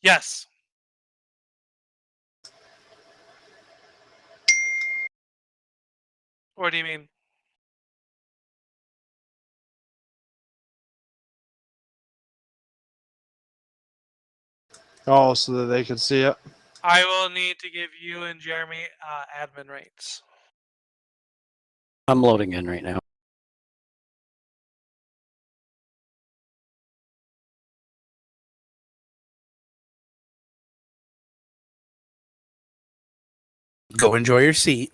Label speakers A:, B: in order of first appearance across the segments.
A: Yes. What do you mean?
B: Oh, so that they can see it.
A: I will need to give you and Jeremy admin rates.
C: I'm loading in right now.
D: Go enjoy your seat.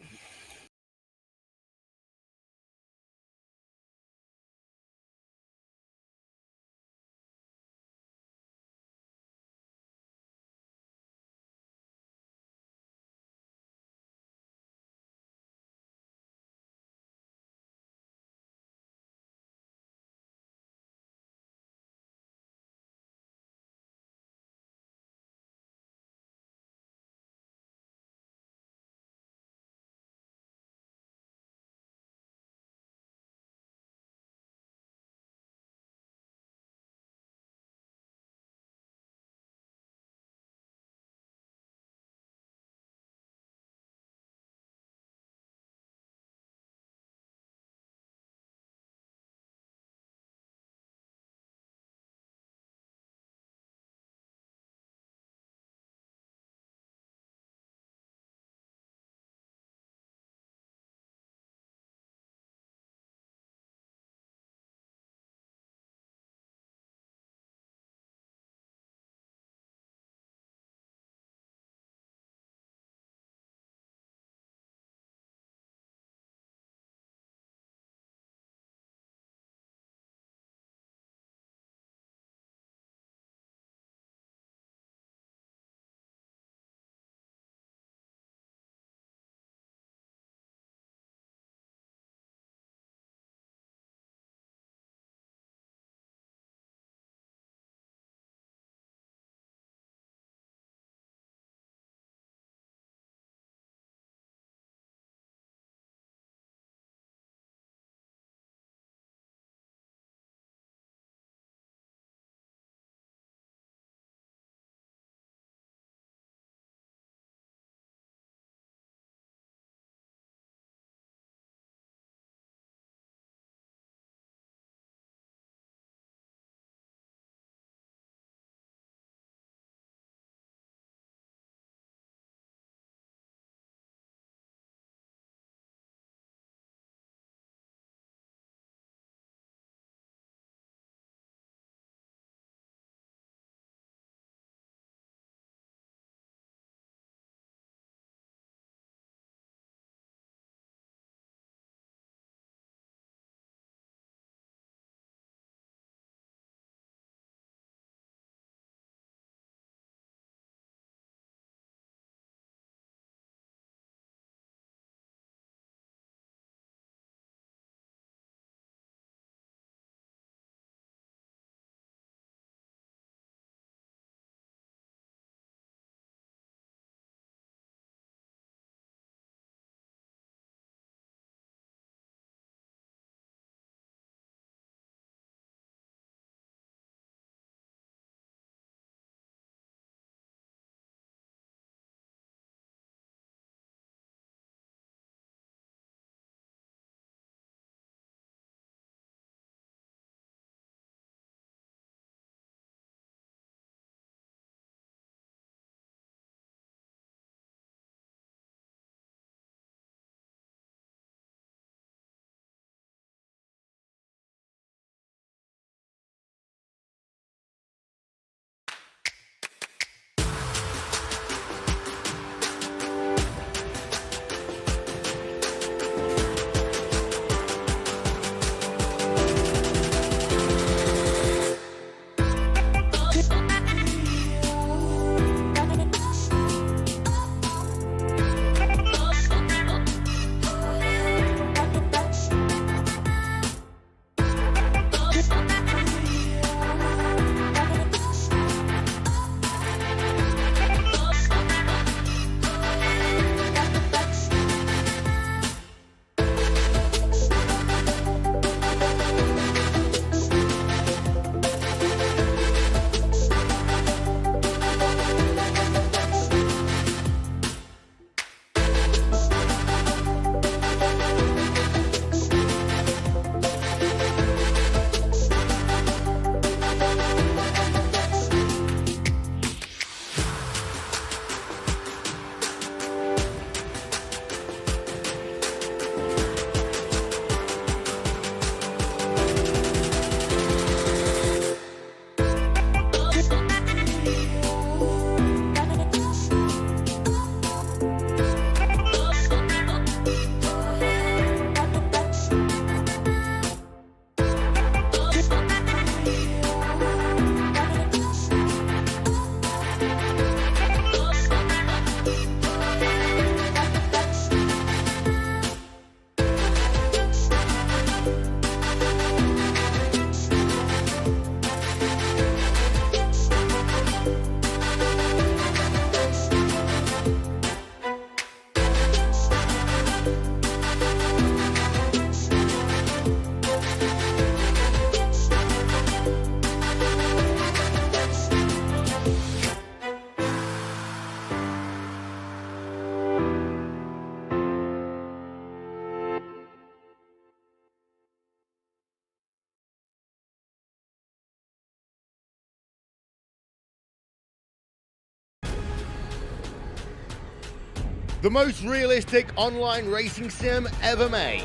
B: the most realistic online racing sim ever made.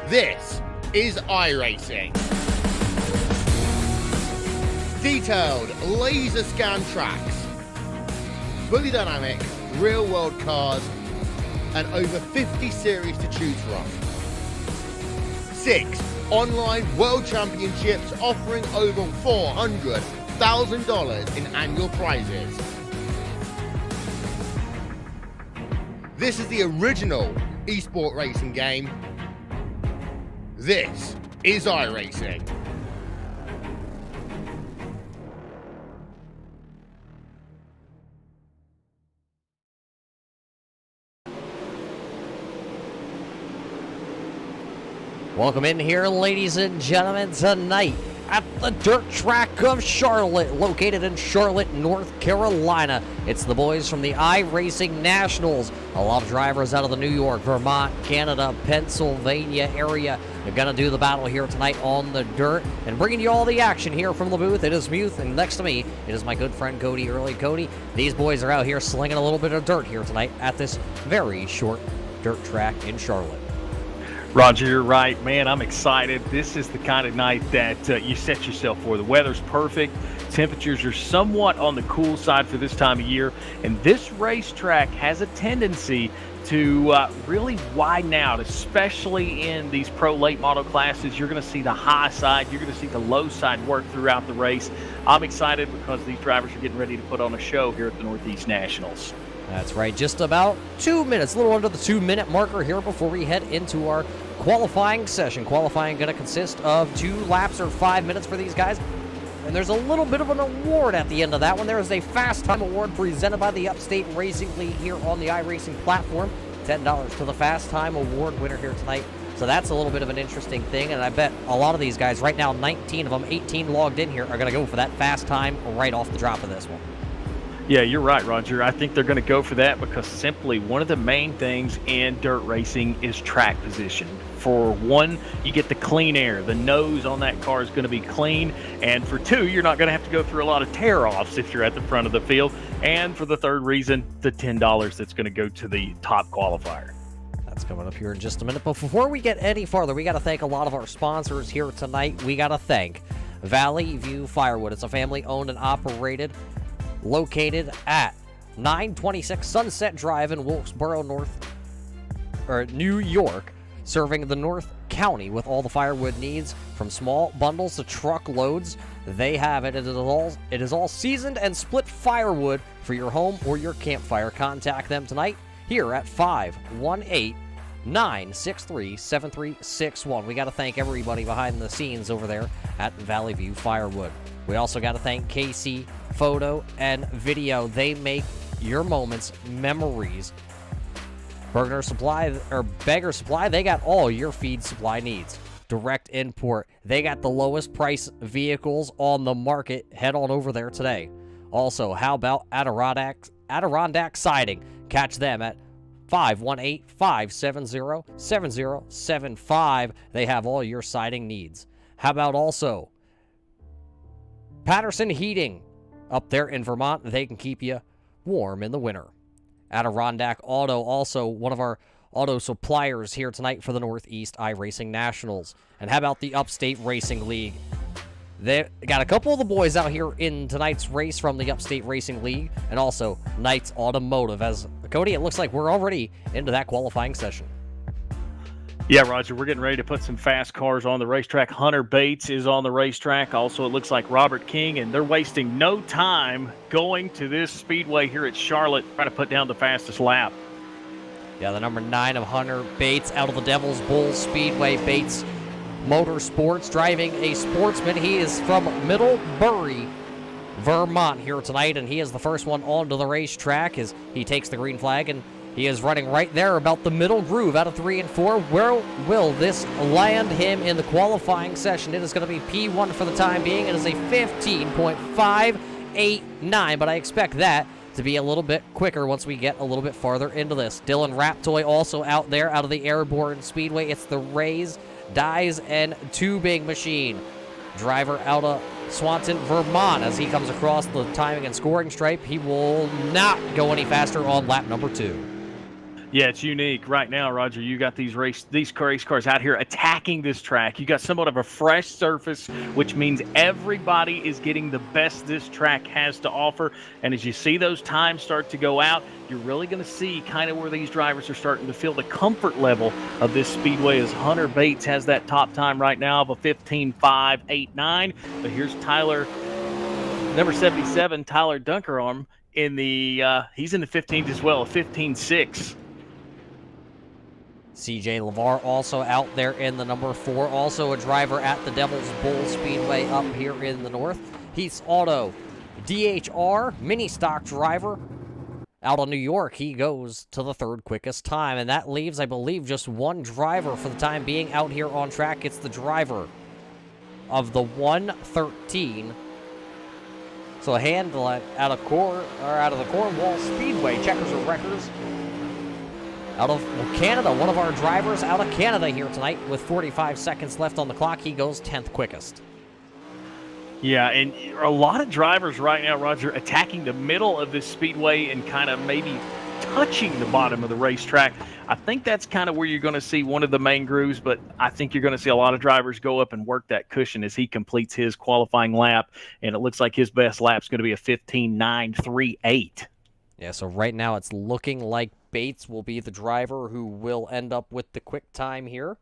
B: This is iRacing. Detailed laser scan tracks, fully dynamic real world cars, and over 50 series to choose from. 6 online world championships offering over $400,000 in annual prizes. This is the original esport racing game. This is iRacing.
E: Welcome in here, ladies and gentlemen, tonight at the dirt track of Charlotte, located in Charlotte, North Carolina. It's the boys from the iRacing Nationals. A lot of drivers out of the New York, Vermont, Canada, Pennsylvania area. They're going to do the battle here tonight on the dirt. And bringing you all the action here from the booth, it is Muth, and next to me, it is my good friend Cody Early. Cody, these boys are out here slinging a little bit of dirt here tonight at this very short dirt track in Charlotte.
F: Roger, you're right, man. I'm excited. This is the kind of night that you set yourself for. The weather's perfect. Temperatures are somewhat on the cool side for this time of year. And this racetrack has a tendency to really widen out, especially in these pro late model classes. You're going to see the high side. You're going to see the low side work throughout the race. I'm excited because these drivers are getting ready to put on a show here at the Northeast Nationals.
E: That's right, just about 2 minutes, a little under the 2-minute marker here before we head into our qualifying session. Qualifying going to consist of 2 laps or 5 minutes for these guys. And there's a little bit of an award at the end of that one. There is a Fast Time Award presented by the Upstate Racing League here on the iRacing platform. $10 to the Fast Time Award winner here tonight. So that's a little bit of an interesting thing, and I bet a lot of these guys, right now 19 of them, 18 logged in here, are going to go for that fast time right off the drop of this one.
F: Yeah, you're right, Roger. I think they're going to go for that because simply one of the main things in dirt racing is track position. For one, you get the clean air. The nose on that car is going to be clean. And for 2, you're not going to have to go through a lot of tear-offs if you're at the front of the field. And for the 3rd reason, the $10 that's going to go to the top qualifier.
E: That's coming up here in just a minute. But before we get any farther, we got to thank a lot of our sponsors here tonight. We got to thank Valley View Firewood. It's a family-owned and operated, located at 926 Sunset Drive in Wilkesboro, New York, serving the North County with all the firewood needs, from small bundles to truckloads. They have it. It is all seasoned and split firewood for your home or your campfire. Contact them tonight here at 518-963-7361. We got to thank everybody behind the scenes over there at Valley View Firewood. We also got to thank KC Photo and Video. They make your moments memories. Beggar Supply, they got all your feed supply needs. Direct import, they got the lowest price vehicles on the market. Head on over there today. Also, how about Adirondack Siding? Catch them at 518-570-7075. They have all your siding needs. How about also Patterson Heating? Up there in Vermont, they can keep you warm in the winter. Adirondack Auto, also one of our auto suppliers here tonight for the Northeast iRacing Nationals. And how about the Upstate Racing League? They got a couple of the boys out here in tonight's race from the Upstate Racing League, and also Knights Automotive. As Cody, it looks like we're already into that qualifying session.
F: Yeah, Roger, we're getting ready to put some fast cars on the racetrack. Hunter Bates is on the racetrack. Also, it looks like Robert King, and they're wasting no time going to this speedway here at Charlotte, trying to put down the fastest lap.
E: Yeah, the number 9 of Hunter Bates out of the Devil's Bowl Speedway. Bates Motorsports, driving a Sportsman. He is from Middlebury, Vermont here tonight, and he is the first one onto the racetrack as he takes the green flag, and he is running right there about the middle groove out of 3 and 4. Where will this land him in the qualifying session? It is going to be P1 for the time being. It is a 15.589, but I expect that to be a little bit quicker once we get a little bit farther into this. Dylan Raptoy also out there out of the Airborne Speedway. It's the Rays Dyes and Tubing Machine. Driver out of Swanton, Vermont, as he comes across the timing and scoring stripe. He will not go any faster on lap number 2.
F: Yeah, it's unique right now, Roger. You got these race cars out here attacking this track. You got somewhat of a fresh surface, which means everybody is getting the best this track has to offer. And as you see those times start to go out, you're really going to see kind of where these drivers are starting to feel the comfort level of this speedway, as Hunter Bates has that top time right now of a 15.589. But here's Tyler, number 77, Tyler Dunkerarm in the he's in the 15s as well, a 15.6.
E: CJ LeVar also out there in the number 4, also a driver at the Devil's Bowl Speedway up here in the north. Heath's Auto DHR, mini stock driver out of New York. He goes to the 3rd quickest time, and that leaves, I believe, just one driver for the time being out here on track. It's the driver of the 113. So handle it out of the Cornwall Speedway, checkers of records. Out of Canada, one of our drivers out of Canada here tonight with 45 seconds left on the clock. He goes 10th quickest.
F: Yeah, and a lot of drivers right now, Roger, attacking the middle of this speedway and kind of maybe touching the bottom of the racetrack. I think that's kind of where you're going to see one of the main grooves, but I think you're going to see a lot of drivers go up and work that cushion as he completes his qualifying lap, and it looks like his best lap is going to be a 15.938.
E: Yeah, so right now it's looking like Bates will be the driver who will end up with the quick time here.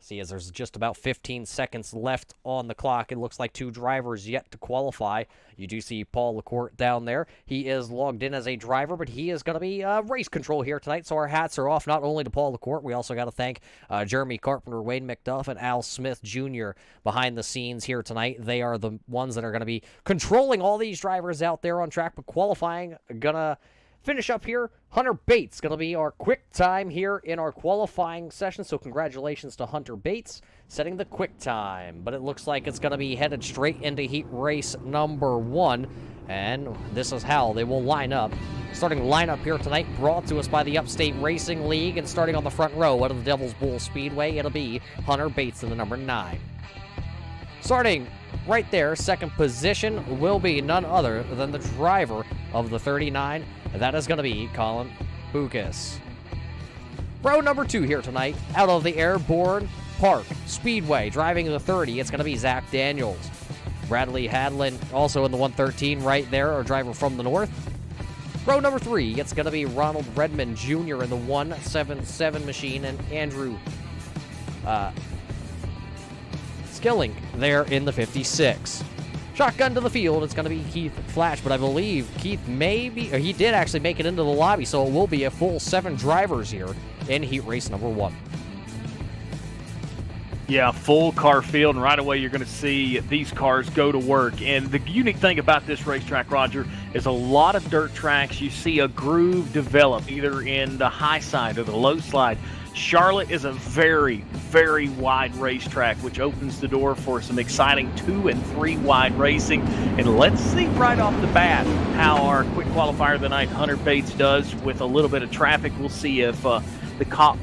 E: See, as there's just about 15 seconds left on the clock, it looks like 2 drivers yet to qualify. You do see Paul LaCourte down there. He is logged in as a driver, but he is going to be race control here tonight, so our hats are off not only to Paul LaCourte, we also got to thank Jeremy Carpenter, Wayne McDuff, and Al Smith Jr. behind the scenes here tonight. They are the ones that are going to be controlling all these drivers out there on track, but qualifying, gonna finish up here. Hunter Bates going to be our quick time here in our qualifying session, so congratulations to Hunter Bates setting the quick time. But it looks like it's going to be headed straight into heat race number 1, and this is how they will line up. Starting lineup here tonight brought to us by the Upstate Racing League, and starting on the front row out of the Devil's Bowl Speedway, it'll be Hunter Bates in the number 9. Starting right there, second position will be none other than the driver of the 39, and that is going to be Colin Bucas. Row number 2 here tonight, out of the Airborne Park Speedway, driving the 30, it's going to be Zach Daniels. Bradley Hadlin, also in the 113 right there, our driver from the north. Row number 3, it's going to be Ronald Redmond Jr. in the 177 machine, and Andrew Skilling there in the 56. Shotgun to the field, it's going to be Keith Flash, but I believe Keith he did actually make it into the lobby, so it will be a full 7 drivers here in heat race number 1.
F: Yeah, full car field, and right away you're going to see these cars go to work. And the unique thing about this racetrack, Roger, is a lot of dirt tracks. You see a groove develop either in the high side or the low slide. Charlotte is a very, very wide racetrack, which opens the door for some exciting 2 and 3 wide racing. And let's see right off the bat how our quick qualifier tonight, Hunter Bates, does with a little bit of traffic. We'll see if the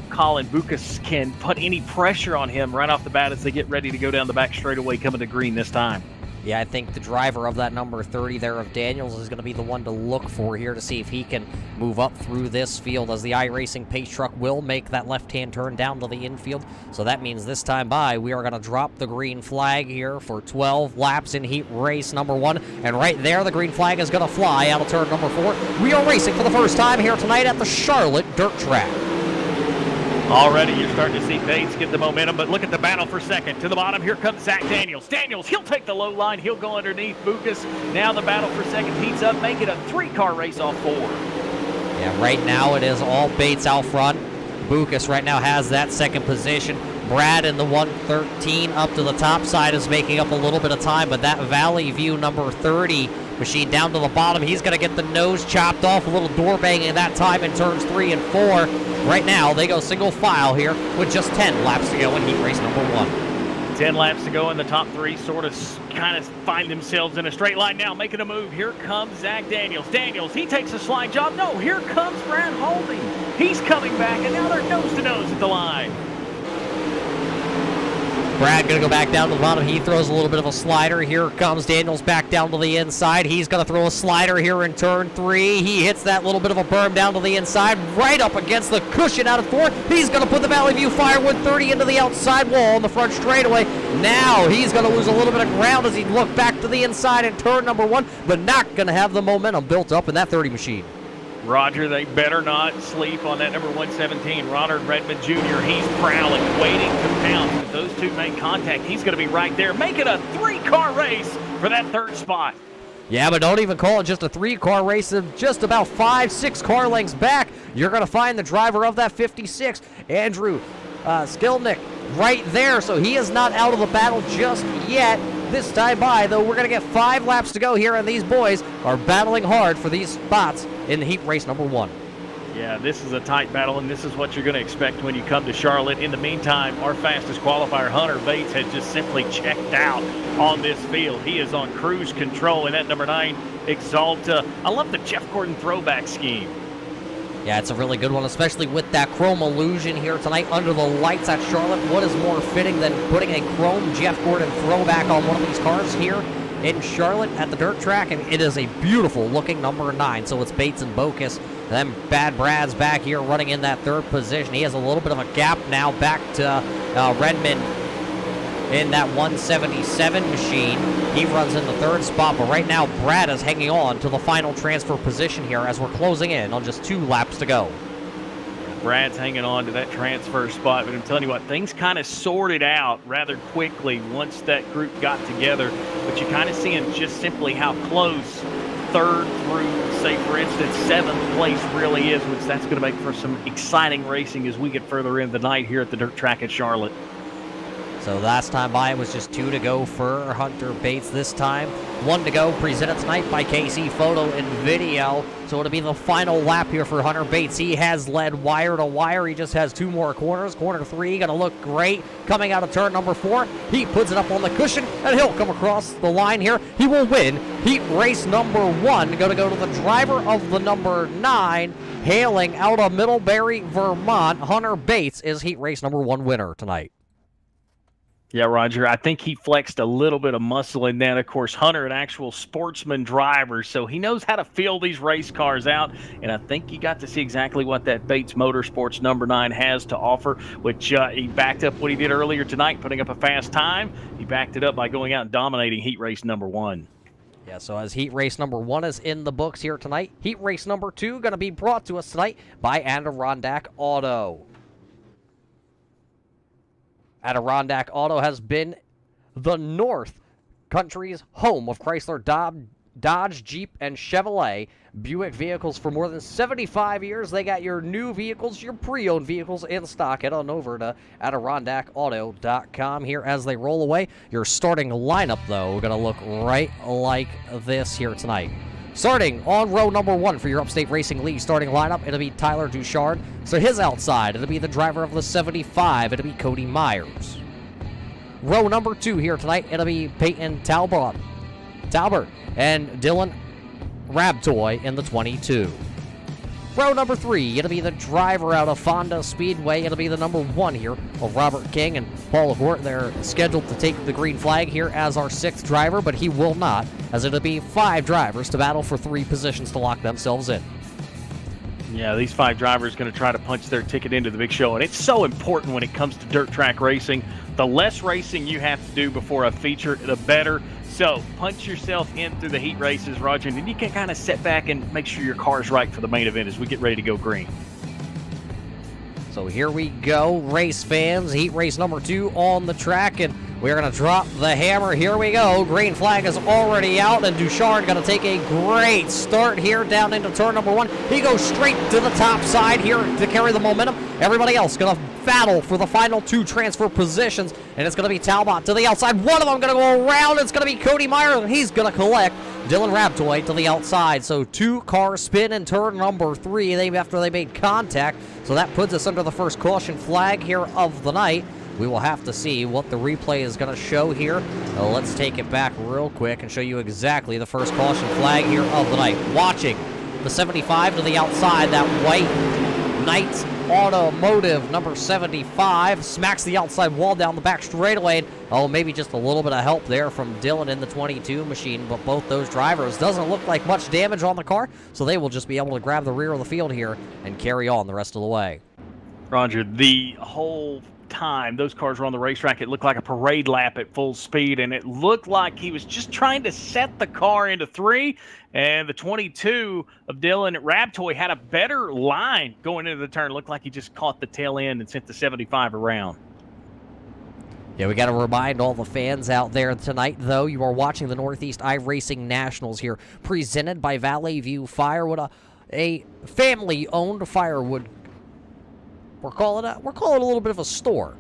F: Colin Bucas can put any pressure on him right off the bat as they get ready to go down the back straightaway coming to green this time.
E: Yeah, I think the driver of that number 30 there of Daniels is going to be the one to look for here to see if he can move up through this field, as the iRacing pace truck will make that left-hand turn down to the infield. So that means this time by, we are going to drop the green flag here for 12 laps in heat race number 1. And right there, the green flag is going to fly out of turn number 4. We are racing for the first time here tonight at the Charlotte Dirt Track.
F: Already you're starting to see Bates get the momentum, but look at the battle for second. To the bottom, here comes Zach Daniels. Daniels, he'll take the low line. He'll go underneath Bucas. Now the battle for second heats up, make it a 3-car race off 4.
E: Yeah, right now it is all Bates out front. Bucas right now has that second position. Brad in the 113 up to the top side is making up a little bit of time, but that Valley View number 30 machine down to the bottom, he's going to get the nose chopped off, a little door banging that time in turns 3 and 4. Right now, they go single file here with just 10 laps to go in heat race number 1.
F: 10 laps to go, in the top 3 sort of kind of find themselves in a straight line now, making a move. Here comes Zach Daniels. Daniels, he takes a slide job. No, here comes Brad Holding. He's coming back, and now they're nose-to-nose at the line.
E: Brad going to go back down to the bottom. He throws a little bit of a slider. Here comes Daniels back down to the inside. He's going to throw a slider here in turn 3. He hits that little bit of a berm down to the inside, right up against the cushion out of 4. He's going to put the Valley View Firewood 30 into the outside wall on the front straightaway. Now he's going to lose a little bit of ground as he look back to the inside in turn number 1, but not going to have the momentum built up in that 30 machine.
F: Roger, they better not sleep on that number 117, Ronald Redmond Jr. He's prowling, waiting to pounce. If those two make contact, he's going to be right there. Make it a 3-car race for that 3rd spot.
E: Yeah, but don't even call it just a 3-car race. Just about 5-6 car lengths back, you're going to find the driver of that 56, Andrew Skilnick, right there. So he is not out of the battle just yet. This time by, though, we're going to get 5 laps to go here, and these boys are battling hard for these spots in heat race number 1.
F: Yeah, this is a tight battle, and this is what you're going to expect when you come to Charlotte. In the meantime, our fastest qualifier, Hunter Bates, has just simply checked out on this field. He is on cruise control in that number 9 Exalta. I love the Jeff Gordon throwback scheme.
E: Yeah, it's a really good one, especially with that chrome illusion here tonight under the lights at Charlotte. What is more fitting than putting a chrome Jeff Gordon throwback on one of these cars here in Charlotte at the dirt track? And it is a beautiful looking number 9. So it's Bates and Bocus. Then Bad Brad's back here running in that 3rd position. He has a little bit of a gap now back to Redmond in that 177 machine. He runs in the 3rd spot, but right now Brad is hanging on to the final transfer position here as we're closing in on just 2 laps to go.
F: Brad's hanging on to that transfer spot, but I'm telling you what, things kind of sorted out rather quickly once that group got together. But you're kind of seeing just simply how close 3rd through, say, for instance, 7th place really is, which that's going to make for some exciting racing as we get further into the night here at the dirt track at Charlotte.
E: So last time by, it was just 2 to go for Hunter Bates. This time, 1 to go, presented tonight by KC Photo and Video. So it'll be the final lap here for Hunter Bates. He has led wire to wire. He just has 2 more corners. Corner 3 going to look great. Coming out of turn number 4, he puts it up on the cushion, and he'll come across the line here. He will win heat race number 1. Going to go to the driver of the number 9, hailing out of Middlebury, Vermont. Hunter Bates is heat race number 1 winner tonight.
F: Yeah, Roger, I think he flexed a little bit of muscle in that. Of course, Hunter, an actual sportsman driver, so he knows how to feel these race cars out, and I think you got to see exactly what that Bates Motorsports number 9 has to offer, which he backed up what he did earlier tonight, putting up a fast time. He backed it up by going out and dominating heat race number 1.
E: Yeah, so as heat race number 1 is in the books here tonight, heat race number 2 going to be brought to us tonight by Adirondack Auto. Adirondack Auto has been the North Country's home of Chrysler, Dodge, Jeep, and Chevrolet Buick vehicles for more than 75 years. They got your new vehicles, your pre-owned vehicles in stock. Head on over to AdirondackAuto.com here as they roll away. Your starting lineup, though, going to look right like this here tonight. Starting on row number 1 for your Upstate Racing League starting lineup, it'll be Tyler Duchard. So his outside, it'll be the driver of the 75, it'll be Cody Myers. Row number 2 here tonight, it'll be Peyton Talbot and Dylan Rabtoy in the 22. Row number 3, it'll be the driver out of Fonda Speedway. It'll be the number 1 here of Robert King and Paul Hort. They're scheduled to take the green flag here as our 6th driver, but he will not, as it'll be 5 drivers to battle for 3 positions to lock themselves in.
F: Yeah, these 5 drivers going to try to punch their ticket into the big show, and it's so important when it comes to dirt track racing. The less racing you have to do before a feature, the better. So punch yourself in through the heat races, Roger, and then you can kind of sit back and make sure your car's right for the main event as we get ready to go green.
E: So here we go, race fans. Heat race number 2 on the track, and we're going to drop the hammer. Here we go. Green flag is already out, and Duchard going to take a great start here down into turn number 1. He goes straight to the top side here to carry the momentum. Everybody else going to battle for the final 2 transfer positions, and it's going to be Talbot to the outside. One of them going to go around. It's going to be Cody Meyer, and he's going to collect Dylan Rabtoy to the outside. So 2-car spin in turn number 3 after they made contact. So that puts us under the first caution flag here of the night. We will have to see what the replay is going to show here. Let's take it back real quick and show you exactly the first caution flag here of the night. Watching the 75 to the outside, that white Knights Automotive, number 75, smacks the outside wall down the back straightaway. Oh, maybe just a little bit of help there from Dylan in the 22 machine, but both those drivers doesn't look like much damage on the car, so they will just be able to grab the rear of the field here and carry on the rest of the way.
F: Roger, the whole time those cars were on the racetrack, it looked like a parade lap at full speed, and it looked like he was just trying to set the car into 3, and the 22 of Dylan Rabtoy had a better line going into the turn. It looked like he just caught the tail end and sent the 75 around.
E: Yeah, we got to remind all the fans out there tonight, though, you are watching the Northeast iRacing Nationals here, presented by Valley View Firewood, a family-owned firewood. We're calling it a little bit of a store.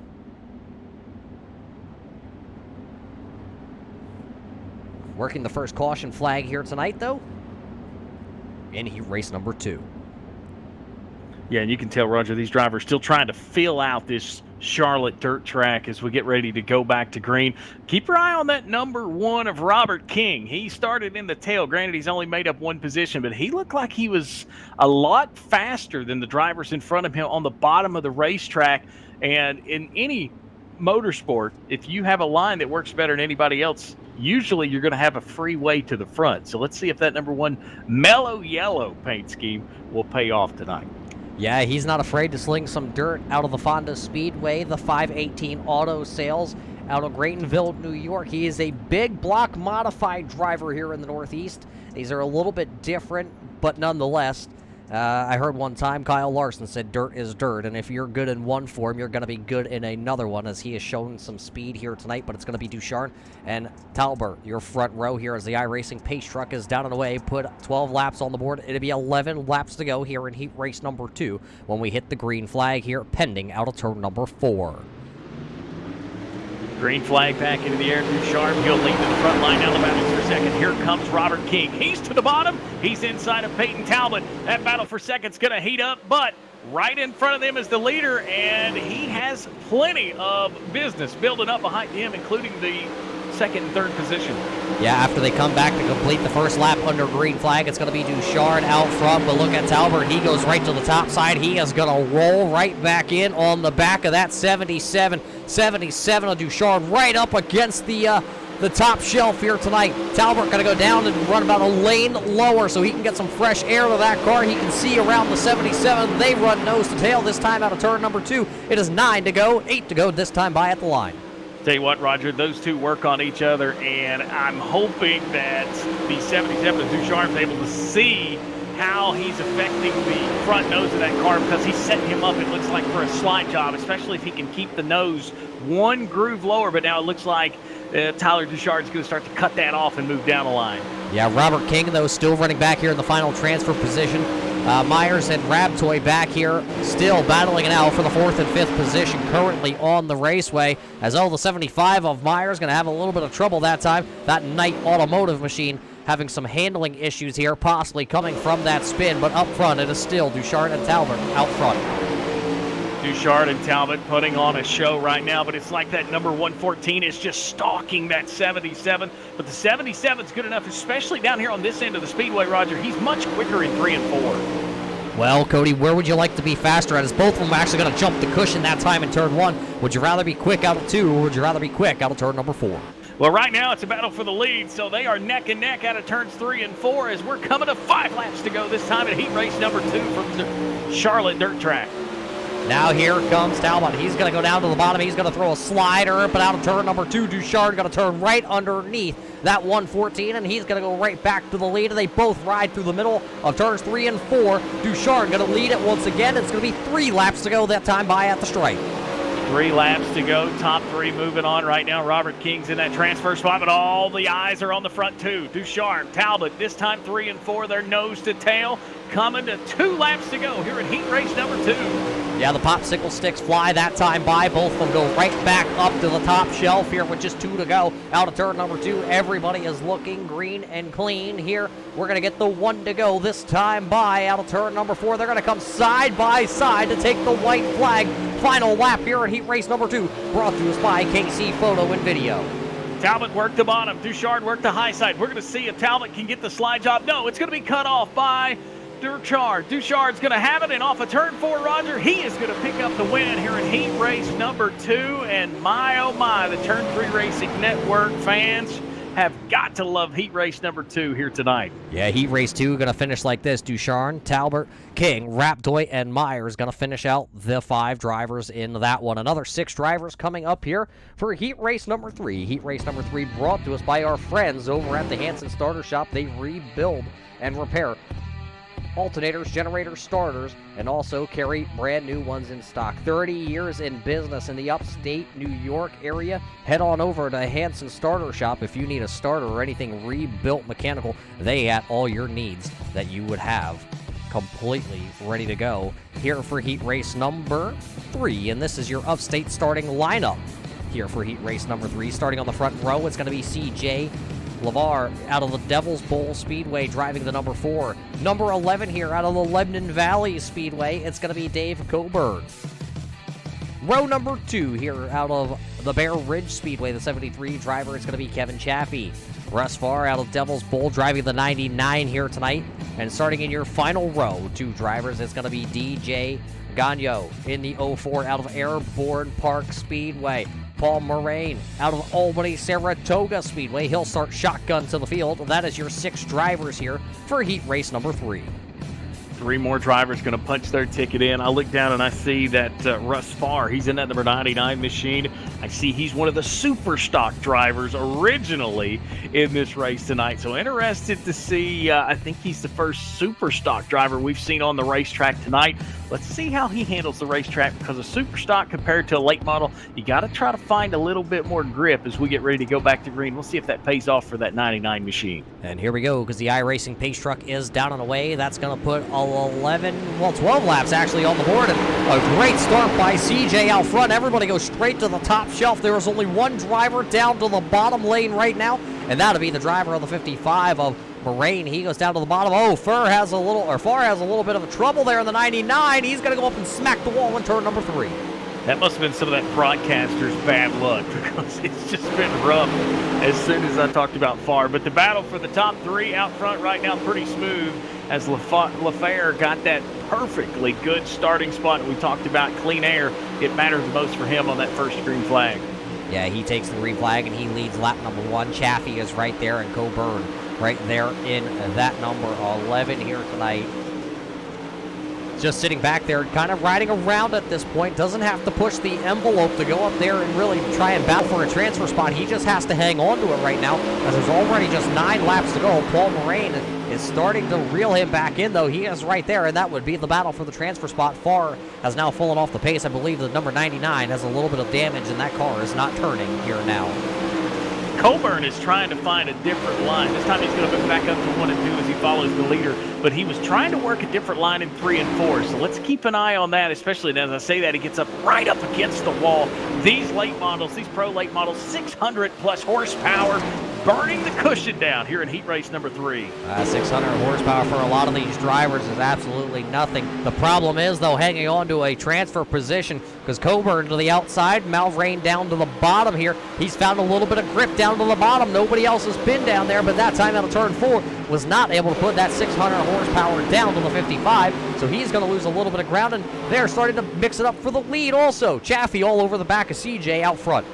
E: Working the first caution flag here tonight, though, in heat race number 2.
F: Yeah, and you can tell, Roger, these drivers still trying to feel out this Charlotte dirt track as we get ready to go back to green. Keep your eye on that number 1 of Robert King. He started in the tail. Granted, he's only made up 1 position, but he looked like he was a lot faster than the drivers in front of him on the bottom of the racetrack. And in any motorsport, if you have a line that works better than anybody else, usually you're going to have a free way to the front. So let's see if that number 1 mellow yellow paint scheme will pay off tonight.
E: Yeah, he's not afraid to sling some dirt out of the Fonda Speedway, the 518 Auto Sales out of Graytonville, New York. He is a big block modified driver here in the Northeast. These are a little bit different, but nonetheless, I heard one time Kyle Larson said dirt is dirt, and if you're good in one form, you're going to be good in another one, as he has shown some speed here tonight, but it's going to be Ducharme and Talbert, your front row here as the iRacing pace truck is down and away, put 12 laps on the board. It'll be 11 laps to go here in heat race number 2 when we hit the green flag here, pending out of turn number 4.
F: Green flag back into the air. Ducharme, he'll lead to the front line. Now the battle for second. Here comes Robert King. He's to the bottom. He's inside of Peyton Talbot. That battle for second's going to heat up, but right in front of them is the leader, and he has plenty of business building up behind him, including the second and third position.
E: Yeah, after they come back to complete the first lap under green flag, it's going to be Ducharme out front, but look at Talbot. He goes right to the top side. He is going to roll right back in on the back of that 77 of Ducharme, right up against the top shelf here tonight. Talbot going to go down and run about a lane lower so he can get some fresh air to that car. He can see around the 77. They run nose to tail this time out of turn number 2. It is 9 to go, 8 to go this time by at the line.
F: Tell you what, Roger, those two work on each other, and I'm hoping that the 77 of Ducharme is able to see how he's affecting the front nose of that car, because he's setting him up, it looks like, for a slide job, especially if he can keep the nose one groove lower. But now it looks like Tyler Ducharme is going to start to cut that off and move down the line.
E: Yeah, Robert King, though, still running back here in the final transfer position. Myers and Rabtoy back here, still battling it out for the 4th and 5th position currently on the raceway. As the 75 of Myers going to have a little bit of trouble that time. That Knight Automotive machine having some handling issues here, possibly coming from that spin. But up front, it is still Ducharme and Talbot out front.
F: Ducharme and Talbot putting on a show right now, but it's like that number 114 is just stalking that 77. But the 77's good enough, especially down here on this end of the speedway, Roger. He's much quicker in 3 and 4.
E: Well, Cody, where would you like to be faster at? As both of them actually going to jump the cushion that time in turn 1. Would you rather be quick out of 2, or would you rather be quick out of turn number 4?
F: Well, right now it's a battle for the lead, so they are neck and neck out of turns 3 and 4 as we're coming to 5 laps to go this time at heat race number 2 from the Charlotte dirt track.
E: Now here comes Talbot. He's going to go down to the bottom. He's going to throw a slider, but out of turn number 2, Ducharme going to turn right underneath that 114, and he's going to go right back to the lead. They both ride through the middle of turns 3 and 4. Ducharme going to lead it once again. It's going to be 3 laps to go that time by at the stripe.
F: 3 laps to go. Top 3 moving on right now. Robert King's in that transfer spot, but all the eyes are on the front 2. Ducharme, Talbot, this time 3 and 4. They're nose to tail. Coming to 2 laps to go here in heat race number 2.
E: Yeah, the popsicle sticks fly that time by. Both of them go right back up to the top shelf here with just 2 to go. Out of turn number 2, everybody is looking green and clean here. We're going to get the 1 to go this time by. Out of turn number 4, they're going to come side by side to take the white flag. Final lap here at heat race number 2, brought to us by KC Photo and Video.
F: Talbot worked the bottom. Ducharme worked the high side. We're going to see if Talbot can get the slide job. No, it's going to be cut off by Duchard's going to have it, and off of turn 4, Roger, he is going to pick up the win here in heat race number 2. And my, oh my, the Turn 3 Racing Network fans have got to love heat race number 2 here tonight.
E: Yeah, heat race 2 going to finish like this. Ducharme, Talbot, King, Rapdoy, and Myers going to finish out the 5 drivers in that one. Another 6 drivers coming up here for heat race number 3. Heat race number 3 brought to us by our friends over at the Hanson Starter Shop. They rebuild and repair alternators, generators, starters, and also carry brand new ones in stock. 30 years in business in the upstate New York area. Head on over to Hanson Starter Shop if you need a starter or anything rebuilt mechanical. They got all your needs that you would have completely ready to go here for heat race number 3. And this is your upstate starting lineup here for heat race number 3. Starting on the front row, it's going to be CJ LeVar out of the Devil's Bowl Speedway driving the number 4. Number 11 here out of the Lebanon Valley Speedway, it's going to be Dave Coburn. Row number 2 here out of the Bear Ridge Speedway, the 73 driver, it's going to be Kevin Chaffee. Russ Farr out of Devil's Bowl driving the 99 here tonight. And starting in your final row, 2 drivers, it's going to be DJ Gagno in the 04 out of Airborne Park Speedway. Paul Moraine out of Albany Saratoga Speedway. He'll start shotgun to the field. That is your 6 drivers here for heat race number 3.
F: 3 more drivers going to punch their ticket in. I look down and I see that Russ Farr, he's in that number 99 machine. I see he's one of the super stock drivers originally in this race tonight. So interested to see, I think he's the first super stock driver we've seen on the racetrack tonight. Let's see how he handles the racetrack, because a super stock compared to a late model, you got to try to find a little bit more grip as we get ready to go back to green. We'll see if that pays off for that 99 machine.
E: And here we go, because the iRacing pace truck is down and away. That's going to put 12 laps actually on the board. And a great start by CJ out front. Everybody goes straight to the top shelf. There is only 1 driver down to the bottom lane right now, and that'll be the driver of the 55 of Moraine. He goes down to the bottom. Oh, Farr has a little bit of a trouble there in the 99. He's going to go up and smack the wall in turn number 3.
F: That must have been some of that broadcaster's bad luck, because it's just been rough as soon as I talked about Farr. But the battle for the top 3 out front right now pretty smooth, as LaFair got that perfectly good starting spot. We talked about clean air. It mattered the most for him on that first green flag.
E: Yeah, he takes the green flag and he leads lap number 1. Chaffee is right there, and Coburn right there in that number 11 here tonight. Just sitting back there, kind of riding around at this point. Doesn't have to push the envelope to go up there and really try and battle for a transfer spot. He just has to hang on to it right now, as there's already just 9 laps to go. Paul Moraine is starting to reel him back in, though. He is right there, and that would be the battle for the transfer spot. Farr has now fallen off the pace. I believe the number 99 has a little bit of damage, and that car is not turning here now.
F: Coburn is trying to find a different line. This time he's going to move back up to 1 and 2 as he follows the leader. But he was trying to work a different line in 3 and 4. So let's keep an eye on that, especially as I say that, he gets up right up against the wall. These late models, these pro late models, 600 plus horsepower, burning the cushion down here in heat race number 3.
E: 600 horsepower for a lot of these drivers is absolutely nothing. The problem is, though, hanging on to a transfer position, because Coburn to the outside, Malrain down to the bottom here. He's found a little bit of grip down to the bottom. Nobody else has been down there, but that time out of turn 4 was not able to put that 600 horsepower down to the 55, so he's going to lose a little bit of ground, and they're starting to mix it up for the lead also. Chaffee all over the back of CJ out front.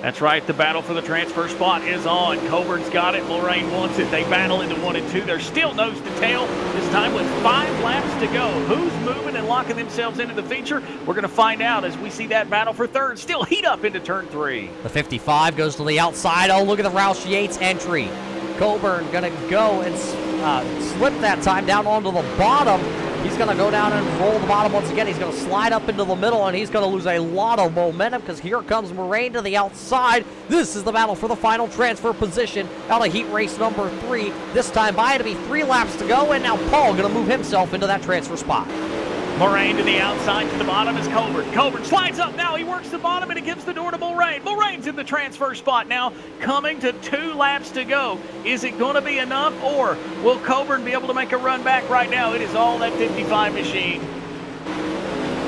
F: That's right, the battle for the transfer spot is on. Coburn's got it, Lorraine wants it. They battle into 1 and 2. They're still nose to tail, this time with 5 laps to go. Who's moving and locking themselves into the feature? We're going to find out as we see that battle for third still heat up into turn 3.
E: The 55 goes to the outside. Oh, look at the Roush Yates entry. Coburn going to go and slip that time down onto the bottom. He's going to go down and roll the bottom once again. He's going to slide up into the middle, and he's going to lose a lot of momentum, because here comes Moraine to the outside. This is the battle for the final transfer position out of heat race number 3. This time by to be 3 laps to go, and now Paul going to move himself into that transfer spot.
F: Moraine to the outside, to the bottom is Coburn. Coburn slides up now. He works the bottom, and it gives the door to Moraine. Moraine's in the transfer spot now, coming to 2 laps to go. Is it going to be enough, or will Coburn be able to make a run back right now? It is all that 55 machine.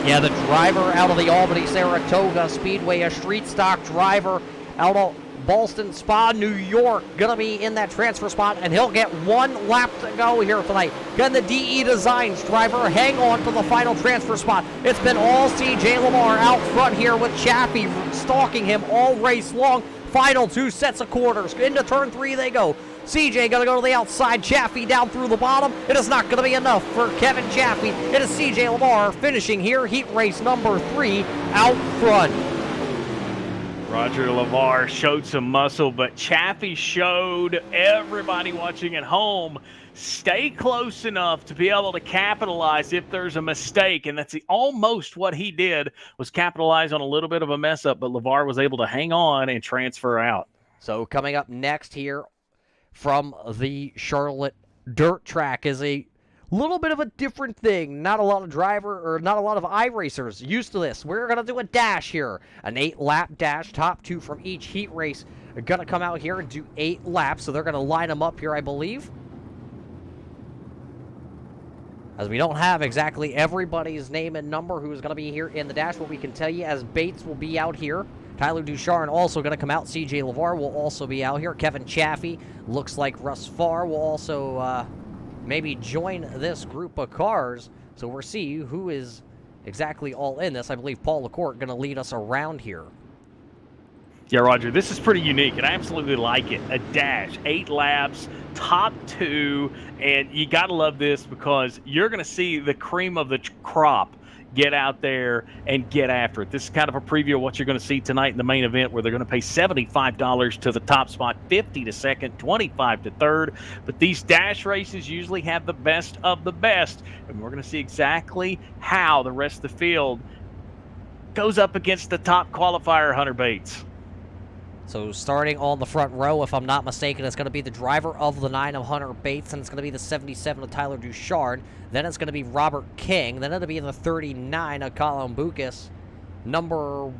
E: Yeah, the driver out of the Albany Saratoga Speedway, a street stock driver out of Ballston Spa, New York, gonna be in that transfer spot, and he'll get 1 lap to go here tonight. Can the DE Designs driver hang on to the final transfer spot? It's been all CJ Lamar out front here with Chaffee stalking him all race long. Final 2 sets of quarters. Into turn 3 they go. CJ gonna go to the outside, Chaffee down through the bottom. It is not gonna be enough for Kevin Chaffee. It is CJ Lamar finishing here, heat race number 3 out front.
F: Roger Lamar showed some muscle, but Chaffee showed everybody watching at home, stay close enough to be able to capitalize if there's a mistake. And that's almost what he did, was capitalize on a little bit of a mess up, but LeVar was able to hang on and transfer out.
E: So coming up next here from the Charlotte dirt track is a little bit of a different thing. Not a lot of iRacers used to this. We're going to do a dash here. An 8-lap dash. Top 2 from each heat race are going to come out here and do 8 laps. So they're going to line them up here, I believe. As we don't have exactly everybody's name and number who's going to be here in the dash, what we can tell you as Bates will be out here. Tyler Ducharme also going to come out. CJ LeVar will also be out here. Kevin Chaffee. Looks like Russ Farr will also maybe join this group of cars. So we'll see who is exactly all in this. I believe Paul LaCourte going to lead us around here.
F: Yeah, Roger, this is pretty unique, and I absolutely like it. A dash, 8 laps, top 2, and you got to love this because you're going to see the cream of the crop get out there and get after it. This is kind of a preview of what you're going to see tonight in the main event, where they're going to pay $75 to the top spot, $50 to second, $25 to third. But these dash races usually have the best of the best, and we're going to see exactly how the rest of the field goes up against the top qualifier, Hunter Bates.
E: So starting on the front row, if I'm not mistaken, it's going to be the driver of the 9 of Hunter Bates, and it's going to be the 77 of Tyler Ducharme. Then it's going to be Robert King. Then it'll be the 39 of Colin Bucas. Number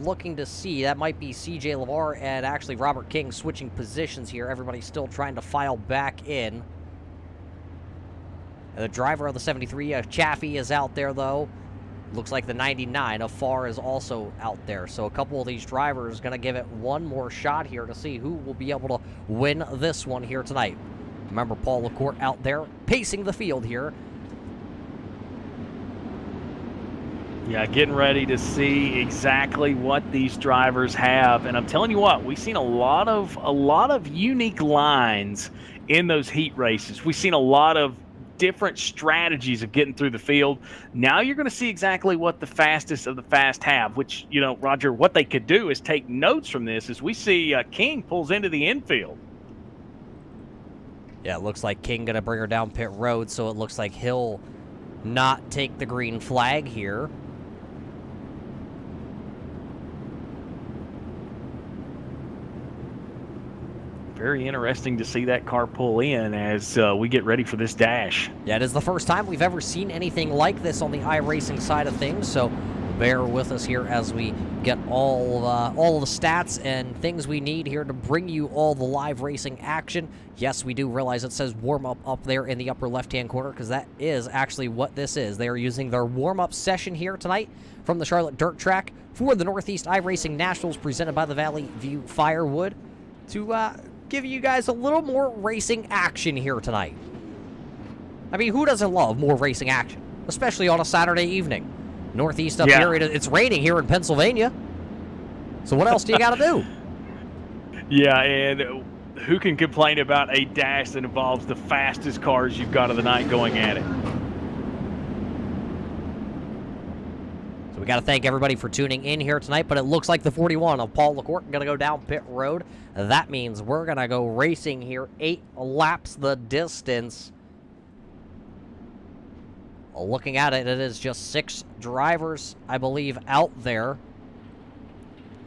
E: looking to see, that might be CJ LeVar and actually Robert King switching positions here. Everybody's still trying to file back in. And the driver of the 73 of Chaffee is out there, though. Looks like the 99 of Farr is also out there. So a couple of these drivers going to give it one more shot here to see who will be able to win this one here tonight. Remember, Paul LaCourte out there pacing the field here.
F: Yeah, getting ready to see exactly what these drivers have. And I'm telling you what, we've seen a lot of unique lines in those heat races. We've seen a lot of different strategies of getting through the field. Now you're going to see exactly what the fastest of the fast have, which, you know, Roger, what they could do is take notes from this as we see King pulls into the infield.
E: Yeah, it looks like King going to bring her down pit road, so it looks like he'll not take the green flag here.
F: Very interesting to see that car pull in as we get ready for this dash.
E: Yeah, it is the first time we've ever seen anything like this on the iRacing side of things, so bear with us here as we get all the stats and things we need here to bring you all the live racing action. Yes, we do realize it says warm-up up there in the upper left-hand corner, because that is actually what this is. They are using their warm-up session here tonight from the Charlotte Dirt Track for the Northeast iRacing Nationals presented by the Valley View Firewood to give you guys a little more racing action here tonight. I mean, who doesn't love more racing action, especially on a Saturday evening? Northeast up here, it's raining here in Pennsylvania. So what else do you got to do?
F: Yeah, and who can complain about a dash that involves the fastest cars you've got of the night going at it?
E: So we got to thank everybody for tuning in here tonight, but it looks like the 41 of Paul LaCourte going to go down pit road. That means we're going to go racing here, 8 laps the distance. Looking at it, it is just 6 drivers, I believe, out there.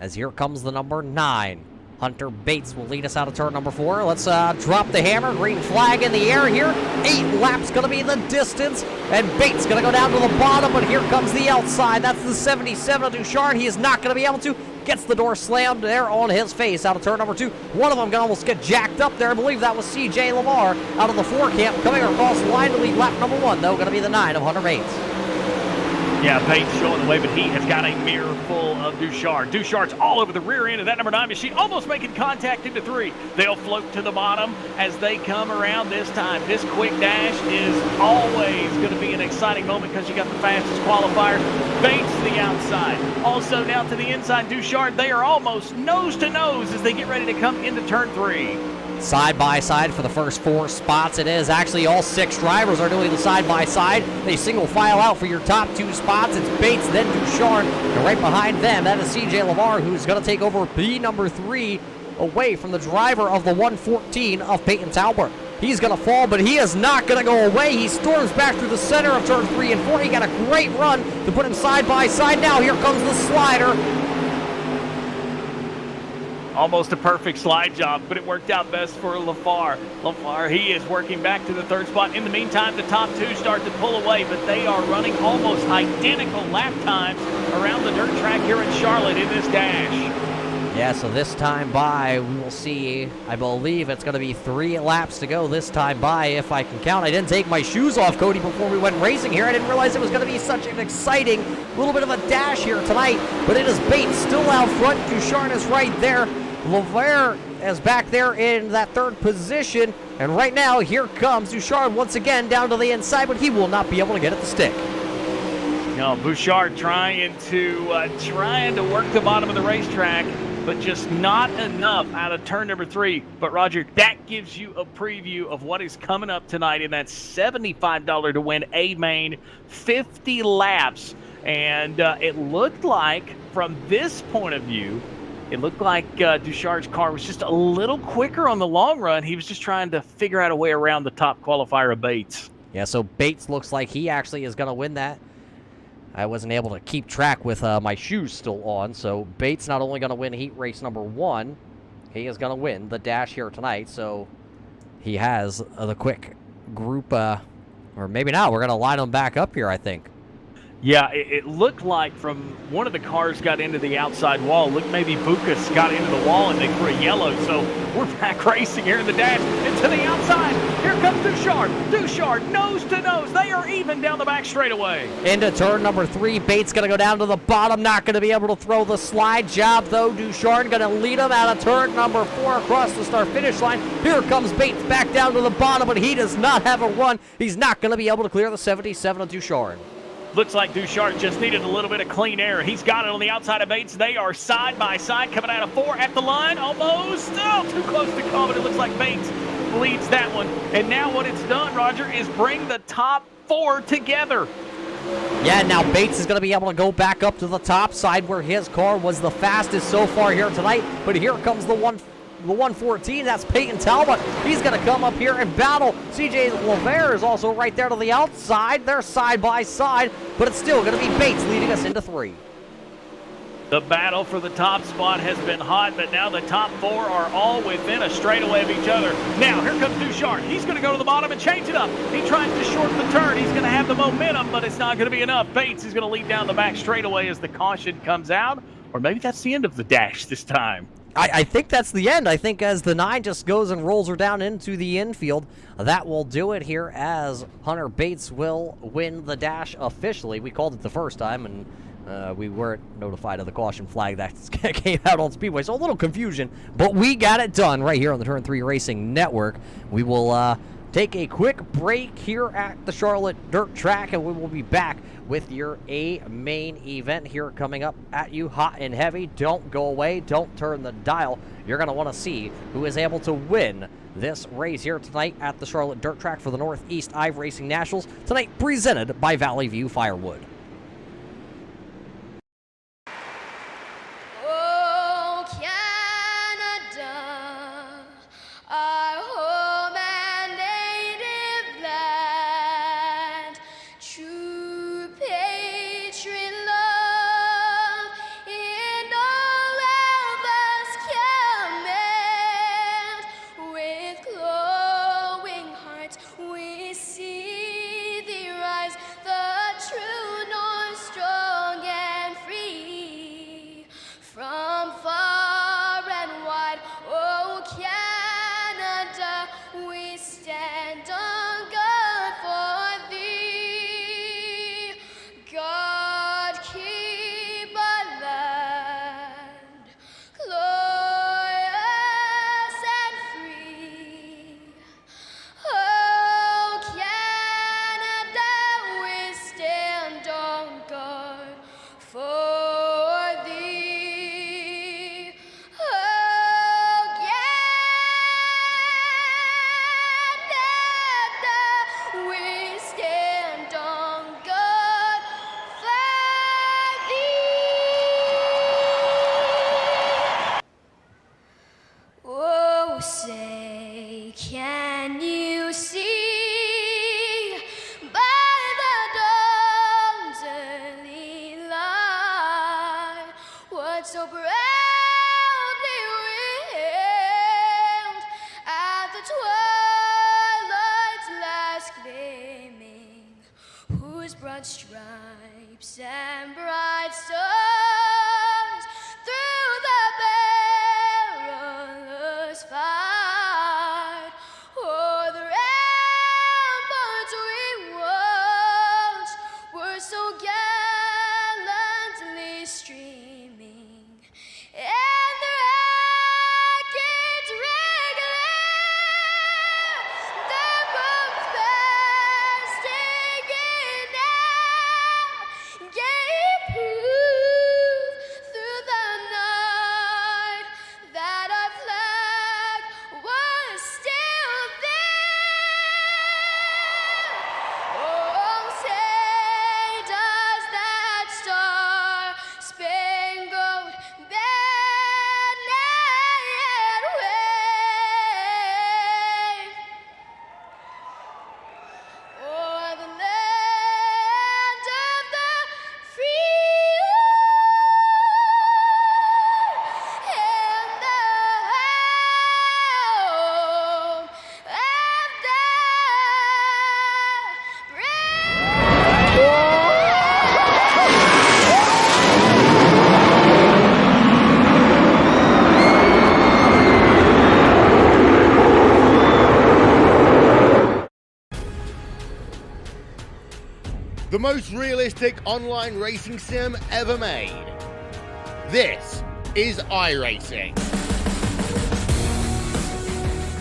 E: As here comes the number 9. Hunter Bates will lead us out of turn number 4. Let's drop the hammer. Green flag in the air here. 8 laps going to be the distance. And Bates going to go down to the bottom, but here comes the outside. That's the 77 of Ducharme. He is not going to be able to. Gets the door slammed there on his face out of turn number 2. One of them going to almost get jacked up there. I believe that was CJ Lamar out of the 4 camp coming across the line to lead lap number 1, though, going to be the 9 of Hunter Bates.
F: Yeah, Bates showing the way, but he has got a mirror full of Duchard. Duchard's all over the rear end of that number 9 machine, almost making contact into 3. They'll float to the bottom as they come around this time. This quick dash is always going to be an exciting moment because you got the fastest qualifiers. Bates to the outside. Also down to the inside, Duchard. They are almost nose to nose as they get ready to come into turn 3.
E: Side by side for the first 4 spots. It is actually all 6 drivers are doing the side by side. They single file out for your top 2 spots. It's Bates, then Duchard, and right behind them, that is CJ LeVar, who's going to take over B number 3 away from the driver of the 114 of Peyton Talbot. He's going to fall, but he is not going to go away. He storms back through the center of turn 3 and 4. He got a great run to put him side by side. Now here comes the slider.
F: Almost a perfect slide job, but it worked out best for LaFar. LaFar, he is working back to the 3rd spot. In the meantime, the top 2 start to pull away, but they are running almost identical lap times around the dirt track here in Charlotte in this dash.
E: Yeah, so this time by, we will see, I believe it's going to be 3 laps to go this time by, if I can count. I didn't take my shoes off, Cody, before we went racing here. I didn't realize it was going to be such an exciting little bit of a dash here tonight, but it is Bates still out front. Duchard is right there. LeVar is back there in that 3rd position, and right now, here comes Duchard once again down to the inside, but he will not be able to get at the stick.
F: No, Bouchard trying to work the bottom of the racetrack, but just not enough out of turn number 3. But Roger, that gives you a preview of what is coming up tonight in that $75 to win A main, 50 laps. And it looked like, from this point of view, it looked like Duchard's car was just a little quicker on the long run. He was just trying to figure out a way around the top qualifier of Bates.
E: Yeah, so Bates looks like he actually is going to win that. I wasn't able to keep track with my shoes still on, so Bates not only going to win heat race number 1, he is going to win the dash here tonight, so he has the quick group, or maybe not. We're going to line them back up here, I think.
F: Yeah, it looked like from one of the cars got into the outside wall. Looked maybe Bucas got into the wall and they threw a yellow. So we're back racing here in the dash. And to the outside, here comes Duchard. Duchard, nose to nose. They are even down the back straightaway.
E: Into turn number 3. Bates going to go down to the bottom. Not going to be able to throw the slide job, though. Duchard going to lead him out of turn number 4 across the start-finish line. Here comes Bates back down to the bottom, but he does not have a run. He's not going to be able to clear the 77 of Duchard.
F: Looks like Duchard just needed a little bit of clean air. He's got it on the outside of Bates. They are side by side coming out of 4 at the line. Almost. Oh, too close to call, but it looks like Bates leads that one. And now what it's done, Roger, is bring the top 4 together.
E: Yeah, now Bates is going to be able to go back up to the top side where his car was the fastest so far here tonight. But here comes the 114, that's Peyton Talbot. He's going to come up here and battle. CJ LeVar is also right there to the outside. They're side by side, but it's still going to be Bates leading us into 3.
F: The battle for the top spot has been hot, but now the top 4 are all within a straightaway of each other. Now, here comes Duchard. He's going to go to the bottom and change it up. He tries to short the turn. He's going to have the momentum, but it's not going to be enough. Bates is going to lead down the back straightaway as the caution comes out, or maybe that's the end of the dash this time.
E: I think that's the end. I think as the 9 just goes and rolls her down into the infield, that will do it here as Hunter Bates will win the dash officially. We called it the first time, and we weren't notified of the caution flag that came out on Speedway, so a little confusion, but we got it done right here on the Turn 3 Racing Network. We will take a quick break here at the Charlotte Dirt Track, and we will be back with your A main event here coming up at you hot and heavy. Don't go away. Don't turn the dial. You're going to want to see who is able to win this race here tonight at the Charlotte Dirt Track for the Northeast iRacing Nationals. Tonight presented by Valley View Firewood.
G: Oh, Canada, our home and native land, true patriot love in all of us command. With glowing hearts we see thee rise, the true swimming, whose broad stripes and bright stars through the perilous fight, o'er the ramparts we watched were so gallantly streaming, and the rackets regular, the boats bursting in air, gave proof through the night that our flag was still there. Oh, say does that star-spangled banner yet wave o'er the land of the free and the home of the
B: The most realistic online racing sim ever made. This is iRacing.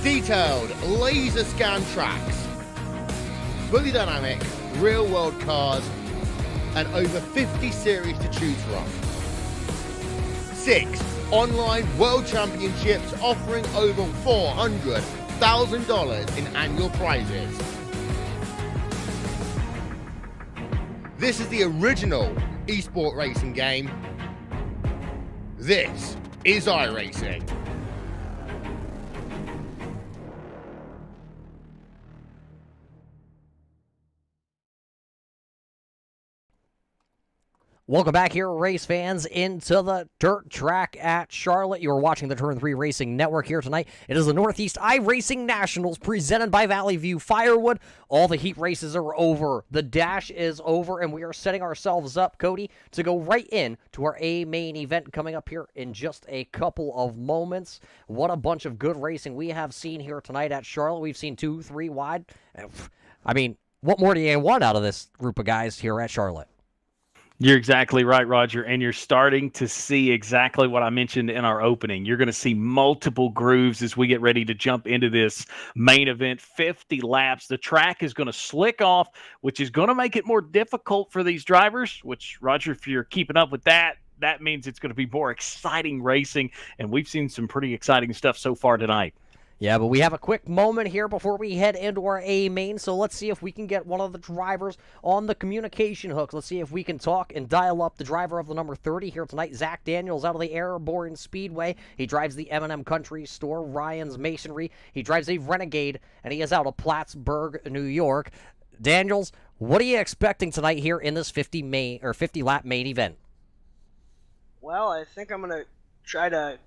B: Detailed laser scan tracks, fully dynamic real world cars, and over 50 series to choose from. 6 online world championships offering over $400,000 in annual prizes. This is the original esport racing game. This is iRacing.
E: Welcome back here, race fans, into the dirt track at Charlotte. You're watching the Turn 3 Racing Network here tonight. It is the Northeast iRacing Nationals presented by Valley View Firewood. All the heat races are over. The dash is over, and we are setting ourselves up, Cody, to go right in to our A main event coming up here in just a couple of moments. What a bunch of good racing we have seen here tonight at Charlotte. We've seen 2, 3 wide. I mean, what more do you want out of this group of guys here at Charlotte?
F: You're exactly right, Roger, and you're starting to see exactly what I mentioned in our opening. You're going to see multiple grooves as we get ready to jump into this main event, 50 laps. The track is going to slick off, which is going to make it more difficult for these drivers, which, Roger, if you're keeping up with that, that means it's going to be more exciting racing, and we've seen some pretty exciting stuff so far tonight.
E: Yeah, but we have a quick moment here before we head into our A main, so let's see if we can get one of the drivers on the communication hook. Let's see if we can talk and dial up the driver of the number 30 here tonight, Zach Daniels, out of the Airborne Speedway. He drives the M&M Country Store, Ryan's Masonry. He drives a Renegade, and he is out of Plattsburgh, New York. Daniels, what are you expecting tonight here in this 50-lap main event?
H: Well, I think I'm going to try to,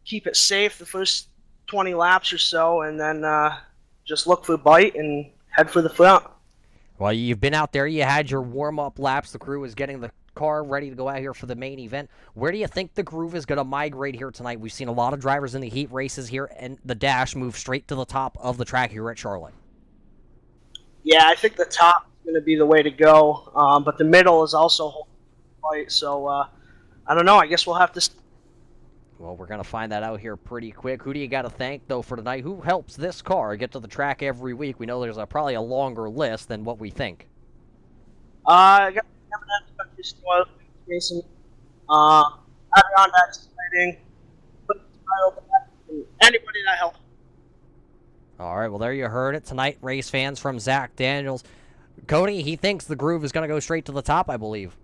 H: keep it safe the first 20 laps or so, and then just look for a bite and head for the front.
E: Well, you've been out there. You had your warm-up laps. The crew is getting the car ready to go out here for the main event. Where do you think the groove is going to migrate here tonight? We've seen a lot of drivers in the heat races here, and the dash move straight to the top of the track here at Charlotte.
H: Yeah, I think the top is going to be the way to go, but the middle is also holding the fight, so I don't know. I guess we'll have to...
E: Well, we're going to find that out here pretty quick. Who do you got to thank, though, for tonight? Who helps this car get to the track every week? We know there's probably a longer list than what we think.
H: I got M&M Country Store, Jason, Adirondack Sliding, anybody that helps.
E: All right, well, there you heard it tonight, race fans, from Zach Daniels. Cody, he thinks the groove is going to go straight to the top, I believe.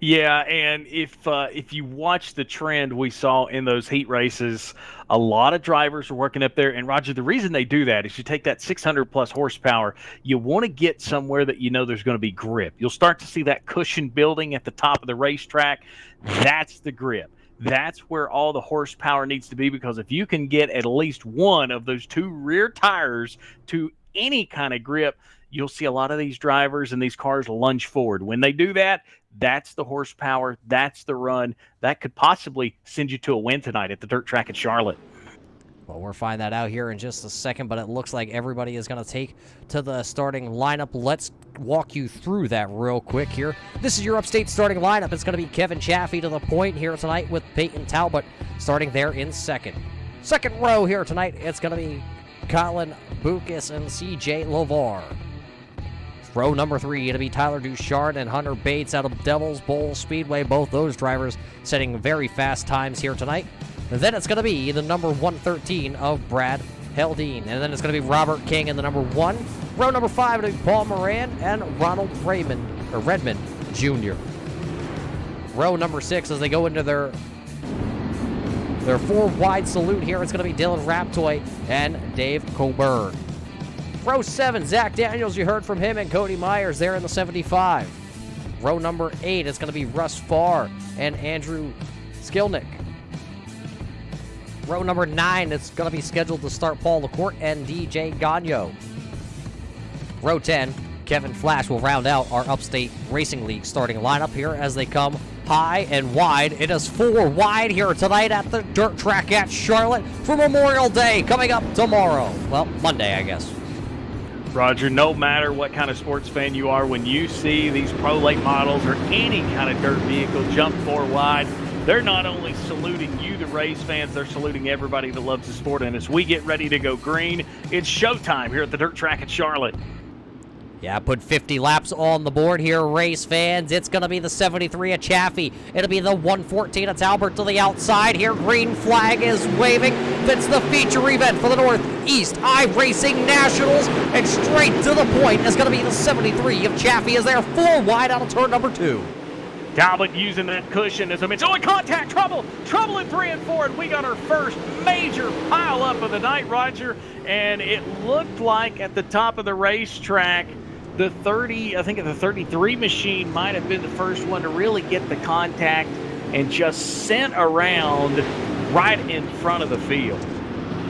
F: Yeah, and if you watch the trend we saw in those heat races, a lot of drivers are working up there. And Roger, the reason they do that is you take that 600-plus horsepower, you want to get somewhere that you know there's going to be grip. You'll start to see that cushion building at the top of the racetrack. That's the grip. That's where all the horsepower needs to be, because if you can get at least one of those 2 rear tires to any kind of grip, you'll see a lot of these drivers and these cars lunge forward. When they do that, that's the horsepower, that's the run. That could possibly send you to a win tonight at the dirt track at Charlotte.
E: Well, we'll find that out here in just a second, but it looks like everybody is going to take to the starting lineup. Let's walk you through that real quick here. This is your Upstate starting lineup. It's going to be Kevin Chaffee to the point here tonight with Peyton Talbot starting there in second. Second row here tonight, it's going to be Colin Bucas and CJ Lovar. Row number 3, it'll be Tyler Duchard and Hunter Bates out of Devil's Bowl Speedway. Both those drivers setting very fast times here tonight. And then it's going to be the number 113 of Brad Heldine. And then it's going to be Robert King in the number 1. Row number 5, it'll be Paul Moran and Ronald Redmond Jr. Row number 6, as they go into their 4-wide salute here, it's going to be Dylan Raptoy and Dave Coburn. Row 7, Zach Daniels, you heard from him, and Cody Myers there in the 75. Row number 8, it's going to be Russ Farr and Andrew Skilnick. Row number 9, it's going to be scheduled to start Paul LaCourte and DJ Gagno. Row 10, Kevin Flash will round out our Upstate Racing League starting lineup here as they come high and wide. It is 4 wide here tonight at the dirt track at Charlotte for Memorial Day coming up tomorrow. Well, Monday, I guess.
F: Roger, no matter what kind of sports fan you are, when you see these Pro Late models or any kind of dirt vehicle jump 4 wide, they're not only saluting you, the race fans, they're saluting everybody that loves the sport. And as we get ready to go green, it's showtime here at the dirt track at Charlotte.
E: Yeah, put 50 laps on the board here, race fans. It's going to be the 73 of Chaffee. It'll be the 114 of Talbot to the outside here. Green flag is waving. That's the feature event for the Northeast iRacing Nationals. And straight to the point is going to be the 73 of Chaffee as they're 4 wide out of turn number 2.
F: Talbot using that cushion as I mentioned. Oh, and contact, trouble in 3 and 4, and we got our first major pileup of the night, Roger. And it looked like at the top of the racetrack, the 33 machine might have been the first one to really get the contact and just sent around right in front of the field.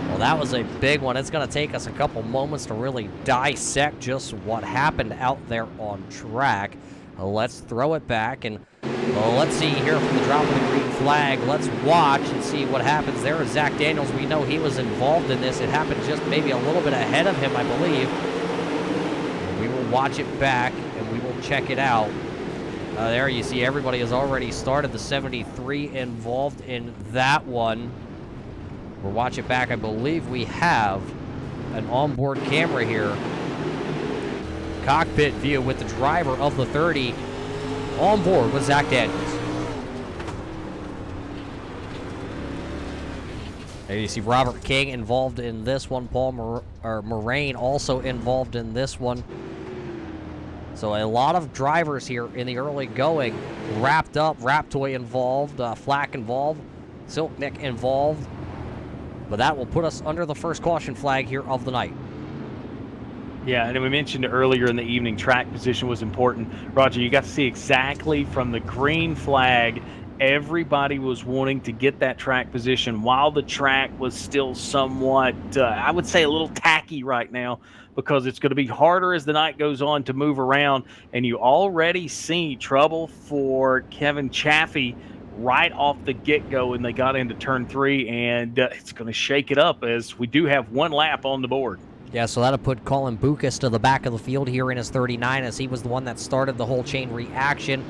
E: Well, that was a big one. It's going to take us a couple moments to really dissect just what happened out there on track. Let's throw it back and let's see here from the drop of the green flag. Let's watch and see what happens there. Zach Daniels, we know he was involved in this. It happened just maybe a little bit ahead of him, I believe. We will watch it back and we will check it out. There you see everybody has already started. The 73 involved in that one. We'll watch it back. I believe we have an onboard camera here. Cockpit view with the driver of the 30 on board with Zach Daniels. There you see Robert King involved in this one. Paul Moraine also involved in this one. So a lot of drivers here in the early going wrapped up. Raptoy involved, Flack involved, Silknick involved. But that will put us under the first caution flag here of the night.
F: Yeah, and we mentioned earlier in the evening, track position was important. Roger, you got to see exactly from the green flag, everybody was wanting to get that track position while the track was still somewhat, I would say, a little tacky right now, because it's going to be harder as the night goes on to move around. And you already see trouble for Kevin Chaffee right off the get-go when they got into turn 3, and it's going to shake it up as we do have 1 lap on the board.
E: Yeah, so that'll put Colin Bucas to the back of the field here in his 39, as he was the one that started the whole chain reaction.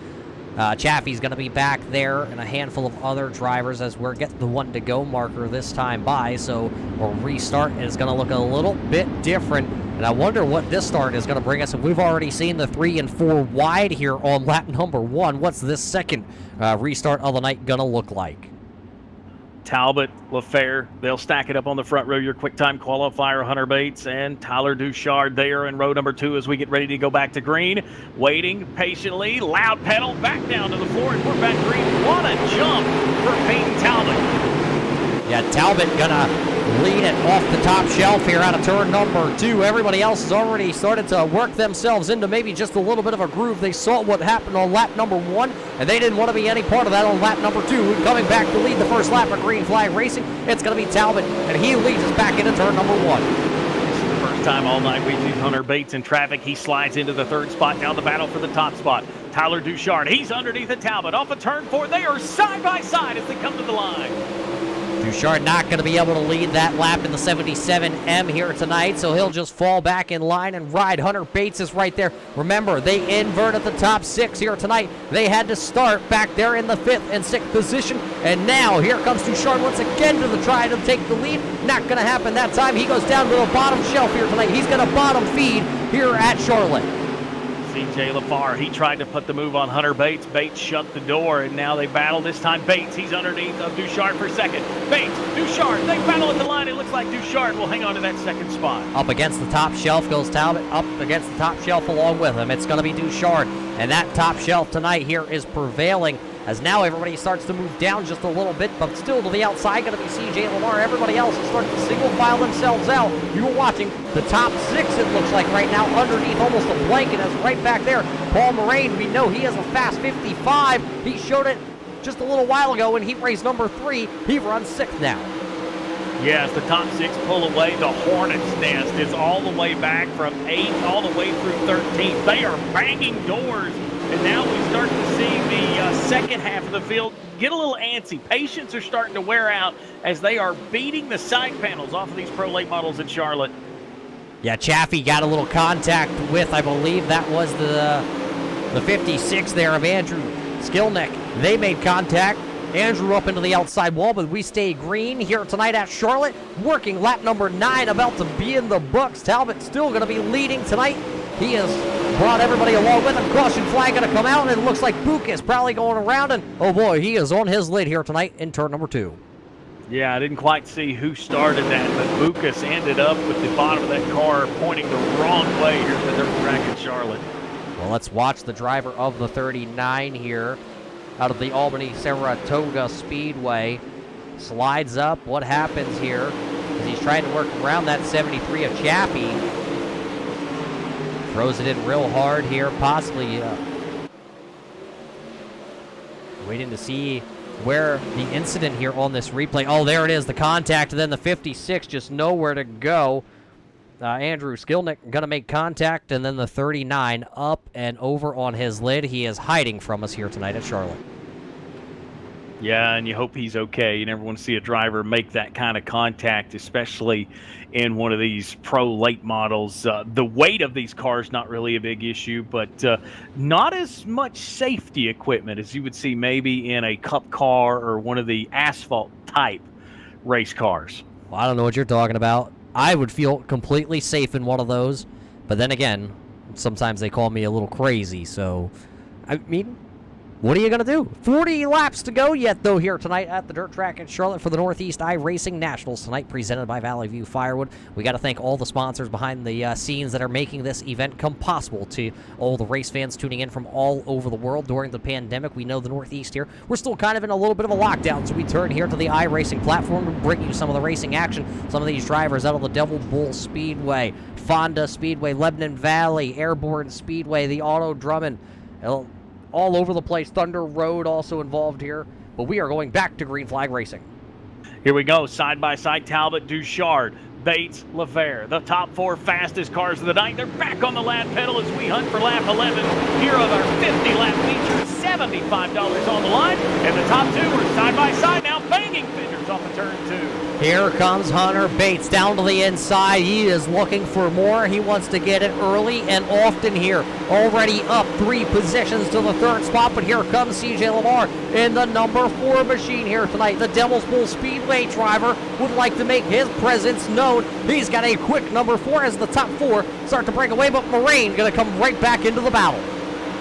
E: Chaffee's going to be back there, and a handful of other drivers as we're getting the 1-to-go marker this time by. So we'll restart, and it's going to look a little bit different. And I wonder what this start is going to bring us. And we've already seen the 3 and 4 wide here on lap number 1. What's this second restart of the night going to look like?
F: Talbot, LaFair, they'll stack it up on the front row. Your quick time qualifier, Hunter Bates and Tyler Duchard there in row number 2 as we get ready to go back to green. Waiting patiently, loud pedal, back down to the floor, and we're back green. What a jump for Peyton Talbot.
E: Yeah, Talbot gonna lead it off the top shelf here out of turn number 2. Everybody else has already started to work themselves into maybe just a little bit of a groove. They saw what happened on lap number 1, and they didn't want to be any part of that on lap number 2. Coming back to lead the first lap of Green Flag Racing, it's going to be Talbot, and he leads us back into turn number 1.
F: This is the first first time all night we see Hunter Bates in traffic. He slides into the third spot. Now the battle for the top spot. Tyler Duchard, he's underneath the Talbot. Off of turn 4. They are side by side as they come to the line.
E: Duchard not going to be able to lead that lap in the 77M here tonight, so he'll just fall back in line and ride. Hunter Bates is right there. Remember, they inverted the top 6 here tonight. They had to start back there in the 5th and 6th position, and now here comes Duchard once again to the try to take the lead. Not going to happen that time. He goes down to the bottom shelf here tonight. He's going to bottom feed here at Charlotte.
F: CJ LaFar, he tried to put the move on Hunter Bates. Bates shut the door, and now they battle. This time Bates, he's underneath of Duchard for second. Bates, Duchard, they battle at the line. It looks like Duchard will hang on to that second spot.
E: Up against the top shelf goes Talbot. Up against the top shelf along with him. It's going to be Duchard. And that top shelf tonight here is prevailing as now everybody starts to move down just a little bit, but still to the outside going to be CJ Lamar. Everybody else is starting to single file themselves out. You're watching the top 6, it looks like right now, underneath almost a blanket as right back there. Paul Moraine, we know he has a fast 55. He showed it just a little while ago in heat race number 3. He runs 6th now.
F: Yes, the top 6 pull away. The Hornets' nest is all the way back from 8th all the way through 13th. They are banging doors, and now we start to see the second half of the field get a little antsy. Patience are starting to wear out as they are beating the side panels off of these Pro Late models at Charlotte.
E: Yeah, Chaffee got a little contact with, I believe that was the 56 there of Andrew Skilnick. They made contact. Andrew up into the outside wall, but we stay green here tonight at Charlotte. Working lap number 9, about to be in the books. Talbot still going to be leading tonight. He has brought everybody along with him. Caution flag going to come out, and it looks like Book is probably going around, and oh boy, he is on his lid here tonight in turn number 2.
F: Yeah, I didn't quite see who started that, but Bucas ended up with the bottom of that car pointing the wrong way here at the dirt track in Charlotte.
E: Well, let's watch the driver of the 39 here out of the Albany Saratoga Speedway. Slides up. What happens here is he's trying to work around that 73 of Chappie. Throws it in real hard here, possibly waiting to see where the incident here on this replay. Oh, there it is, the contact, and then the 56 just nowhere to go. Andrew Skilnick going to make contact, and then the 39 up and over on his lid. He is hiding from us here tonight at Charlotte.
F: Yeah, and you hope he's okay. You never want to see a driver make that kind of contact, especially in one of these Pro Late models. The weight of these cars not really a big issue, but not as much safety equipment as you would see maybe in a Cup car or one of the asphalt type race cars.
E: Well, I don't know what you're talking about. I would feel completely safe in one of those, but then again, sometimes they call me a little crazy, so I mean, what are you going to do? 40 laps to go yet, though, here tonight at the dirt track in Charlotte for the Northeast iRacing Nationals tonight, presented by Valley View Firewood. We got to thank all the sponsors behind the scenes that are making this event come possible to all the race fans tuning in from all over the world during the pandemic. We know the Northeast here, we're still kind of in a little bit of a lockdown, so we turn here to the iRacing platform to bring you some of the racing action. Some of these drivers out of the Devil Bull Speedway, Fonda Speedway, Lebanon Valley, Airborne Speedway, the Auto Drummond, all over the place. Thunder Road also involved here, but we are going back to Green Flag Racing.
F: Here we go, side by side, Talbot, Duchard, Bates, LaFare. The top 4 fastest cars of the night. They're back on the lap pedal as we hunt for lap 11. Here are our 50-lap feature, $75 on the line. And the top 2 are side by side now, banging fenders off of turn 2.
E: Here comes Hunter Bates down to the inside. He is looking for more. He wants to get it early and often here. Already up 3 positions to the 3rd spot, but here comes CJ Lamar in the number 4 machine here tonight. The Devil's Bowl Speedway driver would like to make his presence known. He's got a quick number 4 as the top 4 start to break away, but Moraine going to come right back into the battle.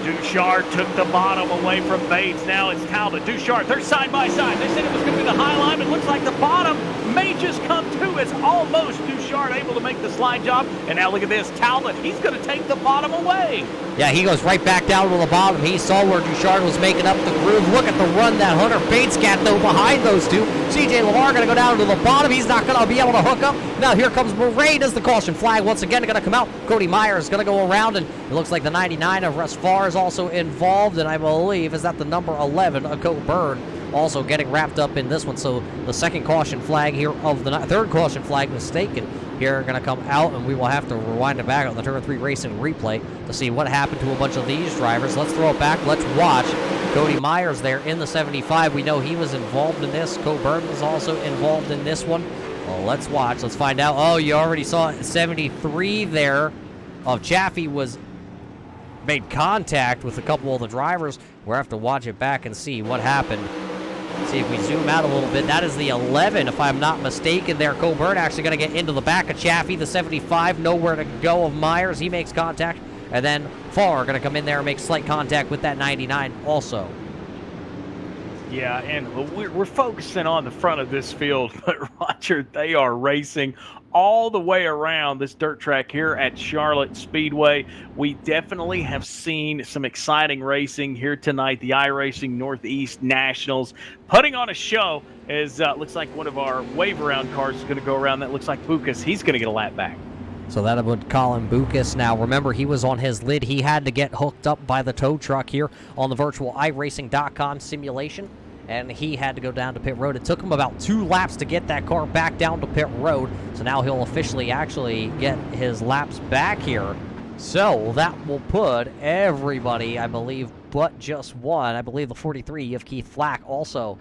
F: Duchard took the bottom away from Bates. Now it's Talbot. Duchard, they're side by side. They said it was going to be the high line, but it looks like the bottom may just come to. It's almost Duchard able to make the slide job. And now look at this. Talbot, he's going to take the bottom away.
E: Yeah, he goes right back down to the bottom. He saw where Duchard was making up the groove. Look at the run that Hunter Bates got, though, behind those two. CJ Lamar going to go down to the bottom. He's not going to be able to hook up. Now here comes Moraine as the caution flag once again going to come out. Cody Myers is going to go around, and It looks like the 99 of Resfar is also involved, and I believe is that the number 11, a Coburn, also getting wrapped up in this one. So the second caution flag here of the third caution flag mistaken here going to come out, and we will have to rewind it back on the Turn 3 Racing replay to see what happened to a bunch of these drivers. Let's throw it back. Let's watch. Cody Myers there in the 75. We know he was involved in this. Coburn was also involved in this one. Well, let's watch. Let's find out. Oh, you already saw 73 there of Chaffee was made contact with a couple of the drivers. We'll have to watch it back and see what happened. See if we zoom out a little bit. That is the 11, if I'm not mistaken there. Coburn actually going to get into the back of Chaffee. The 75, nowhere to go of Myers. He makes contact. And then Farr going to come in there and make slight contact with that 99 also.
F: Yeah, and we're focusing on the front of this field, but Roger, they are racing all the way around this dirt track here at Charlotte Speedway. We definitely have seen some exciting racing here tonight. The iRacing Northeast Nationals putting on a show. As looks like one of our wave around cars is going to go around. That looks like Bucas. He's going to get a lap back.
E: So that would Colin Bucas. Now, remember, he was on his lid. He had to get hooked up by the tow truck here on the virtual iRacing.com simulation, and he had to go down to pit road. It took him about 2 laps to get that car back down to pit road, so now he'll officially actually get his laps back here. So that will put everybody, I believe, but just one. I believe the 43 of Keith Flack also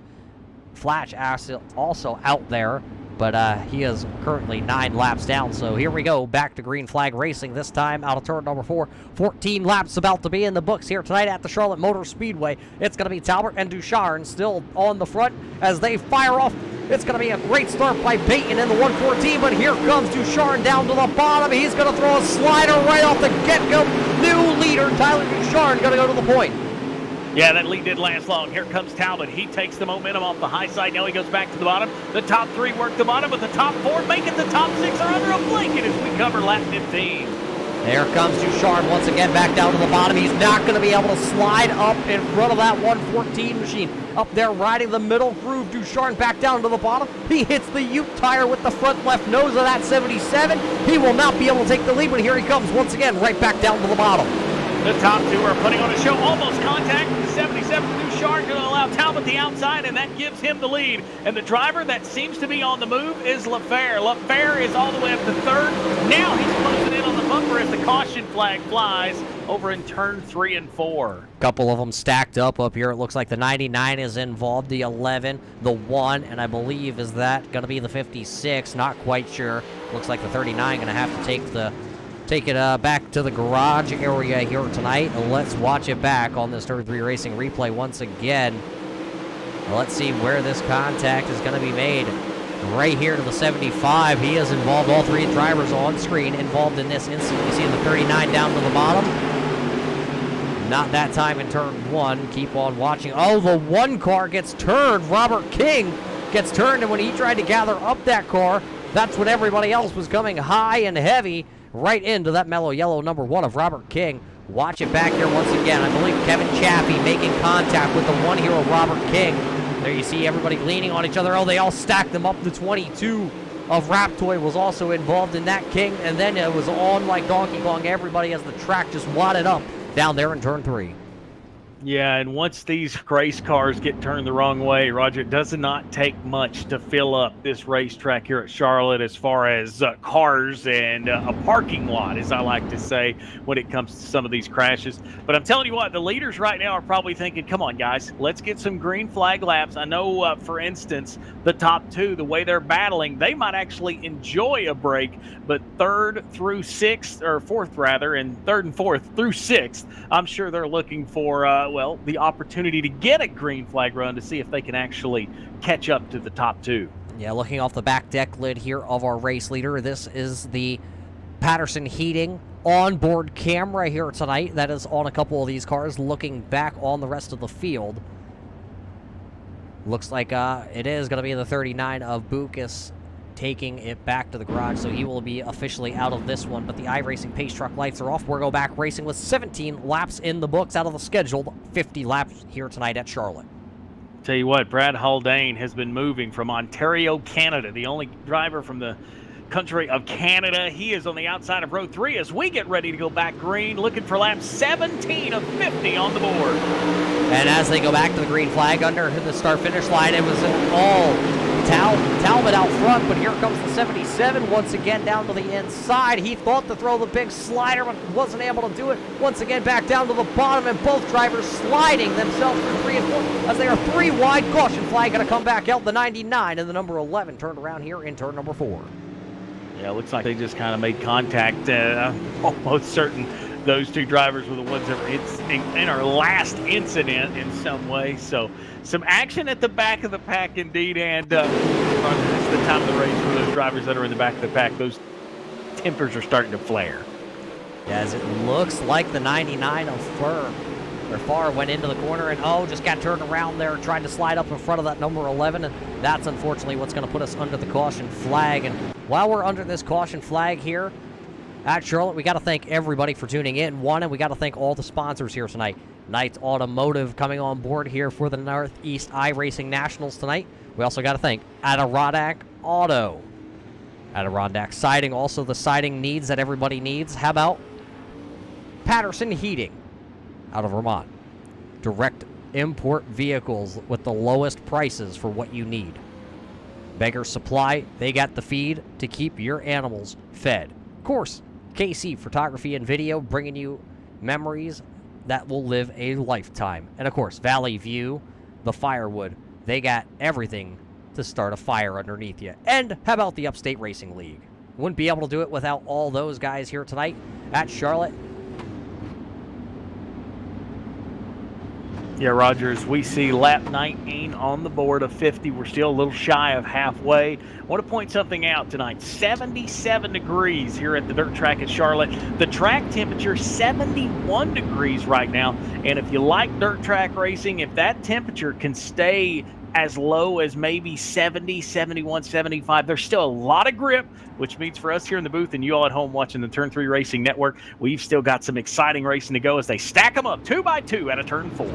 E: out there. But he is currently 9 laps down. So here we go, back to green flag racing, this time out of turn number 4. 14 laps about to be in the books here tonight at the Charlotte Motor Speedway. It's going to be Talbot and Ducharme still on the front as they fire off. It's going to be a great start by Peyton in the 114, but here comes Ducharme down to the bottom. He's going to throw a slider right off the get-go. New leader, Tyler Ducharme, going to go to the point.
F: Yeah, that lead didn't last long. Here comes Talbot. He takes the momentum off the high side. Now he goes back to the bottom. The top 3 work the bottom, but the top 4 make it. The top 6 are under a blanket as we cover lap 15.
E: There comes Ducharme once again back down to the bottom. He's not going to be able to slide up in front of that 114 machine. Up there riding the middle groove. Ducharme back down to the bottom. He hits the Ute tire with the front left nose of that 77. He will not be able to take the lead, but here he comes once again right back down to the bottom.
F: The top 2 are putting on a show. Almost contact. The 77 Ducharme going to allow Talbot the outside, and that gives him the lead. And the driver that seems to be on the move is LaFair. LaFair is all the way up to 3rd. Now he's closing in on the bumper as the caution flag flies over in turn 3 and 4.
E: Couple of them stacked up here. It looks like the 99 is involved, the 11, the 1, and I believe is that going to be the 56. Not quite sure. Looks like the 39 going to have to take it back to the garage area here tonight. Let's watch it back on this Turn 3 Racing replay once again. Let's see where this contact is going to be made. Right here to the 75. He is involved. All 3 drivers on screen involved in this incident. You see the 39 down to the bottom. Not that time in turn 1. Keep on watching. Oh, the 1 car gets turned. Robert King gets turned, and when he tried to gather up that car, that's when everybody else was coming high and heavy right into that mellow yellow number 1 of Robert King. Watch it back here once again. I believe Kevin Chaffee making contact with the 1 here of Robert King. There you see everybody leaning on each other. Oh, they all stacked them up. The 22 of Raptoy was also involved in that, King. And then it was on like Donkey Kong. Everybody as the track just wadded up down there in turn 3.
F: Yeah, and once these race cars get turned the wrong way, Roger, it does not take much to fill up this racetrack here at Charlotte as far as cars and a parking lot, as I like to say, when it comes to some of these crashes. But I'm telling you what, the leaders right now are probably thinking, come on, guys, let's get some green flag laps. I know, for instance, the top 2, the way they're battling, they might actually enjoy a break, but 3rd through 6th, or 4th rather, and 3rd and 4th through 6th, I'm sure they're looking for the opportunity to get a green flag run to see if they can actually catch up to the top 2.
E: Yeah, looking off the back deck lid here of our race leader, this is the Patterson Heating onboard camera here tonight that is on a couple of these cars, looking back on the rest of the field. Looks like it is going to be the 39 of Bucas taking it back to the garage, so he will be officially out of this one. But the iRacing Pace Truck lights are off. We'll go back racing with 17 laps in the books out of the scheduled 50 laps here tonight at Charlotte.
F: Tell you what, Brad Haldane has been moving from Ontario, Canada, the only driver from the country of Canada. He is on the outside of row 3 as we get ready to go back green, looking for lap 17 of 50 on the board.
E: And as they go back to the green flag under the start-finish line, it was all Talbot out front, but here comes the 77 once again down to the inside. He thought to throw the big slider, but wasn't able to do it. Once again back down to the bottom, and both drivers sliding themselves through 3 and 4 as they are 3 wide. Caution flag going to come back out. The 99 and the number 11 turned around here in turn number 4.
F: Yeah, it looks like they just kind of made contact. Almost certain those 2 drivers were the ones that were in our last incident in some way. So some action at the back of the pack indeed. And this is the time of the race for those drivers that are in the back of the pack. Those tempers are starting to flare.
E: Yeah, as it looks like the 99 of Far went into the corner and just got turned around there, tried to slide up in front of that number 11, and that's unfortunately what's going to put us under the caution flag. And while we're under this caution flag here at Charlotte, we got to thank everybody for tuning in. And we got to thank all the sponsors here tonight. Knights Automotive coming on board here for the Northeast iRacing Nationals tonight. We also got to thank Adirondack Auto. Adirondack Siding, also the siding needs that everybody needs. How about Patterson Heating out of Vermont? Direct import vehicles with the lowest prices for what you need. Beggar Supply, they got the feed to keep your animals fed. Of course, KC Photography and Video, bringing you memories that will live a lifetime. And of course, Valley View, the firewood, they got everything to start a fire underneath you. And how about the Upstate Racing League? Wouldn't be able to do it without all those guys here tonight at Charlotte.
F: Yeah, Rogers, we see lap 19 on the board of 50. We're still a little shy of halfway. I want to point something out tonight. 77 degrees here at the dirt track at Charlotte. The track temperature, 71 degrees right now. And if you like dirt track racing, if that temperature can stay as low as maybe 70, 71, 75, there's still a lot of grip, which means for us here in the booth and you all at home watching the Turn 3 Racing Network, we've still got some exciting racing to go as they stack them up 2 by 2 at a turn 4.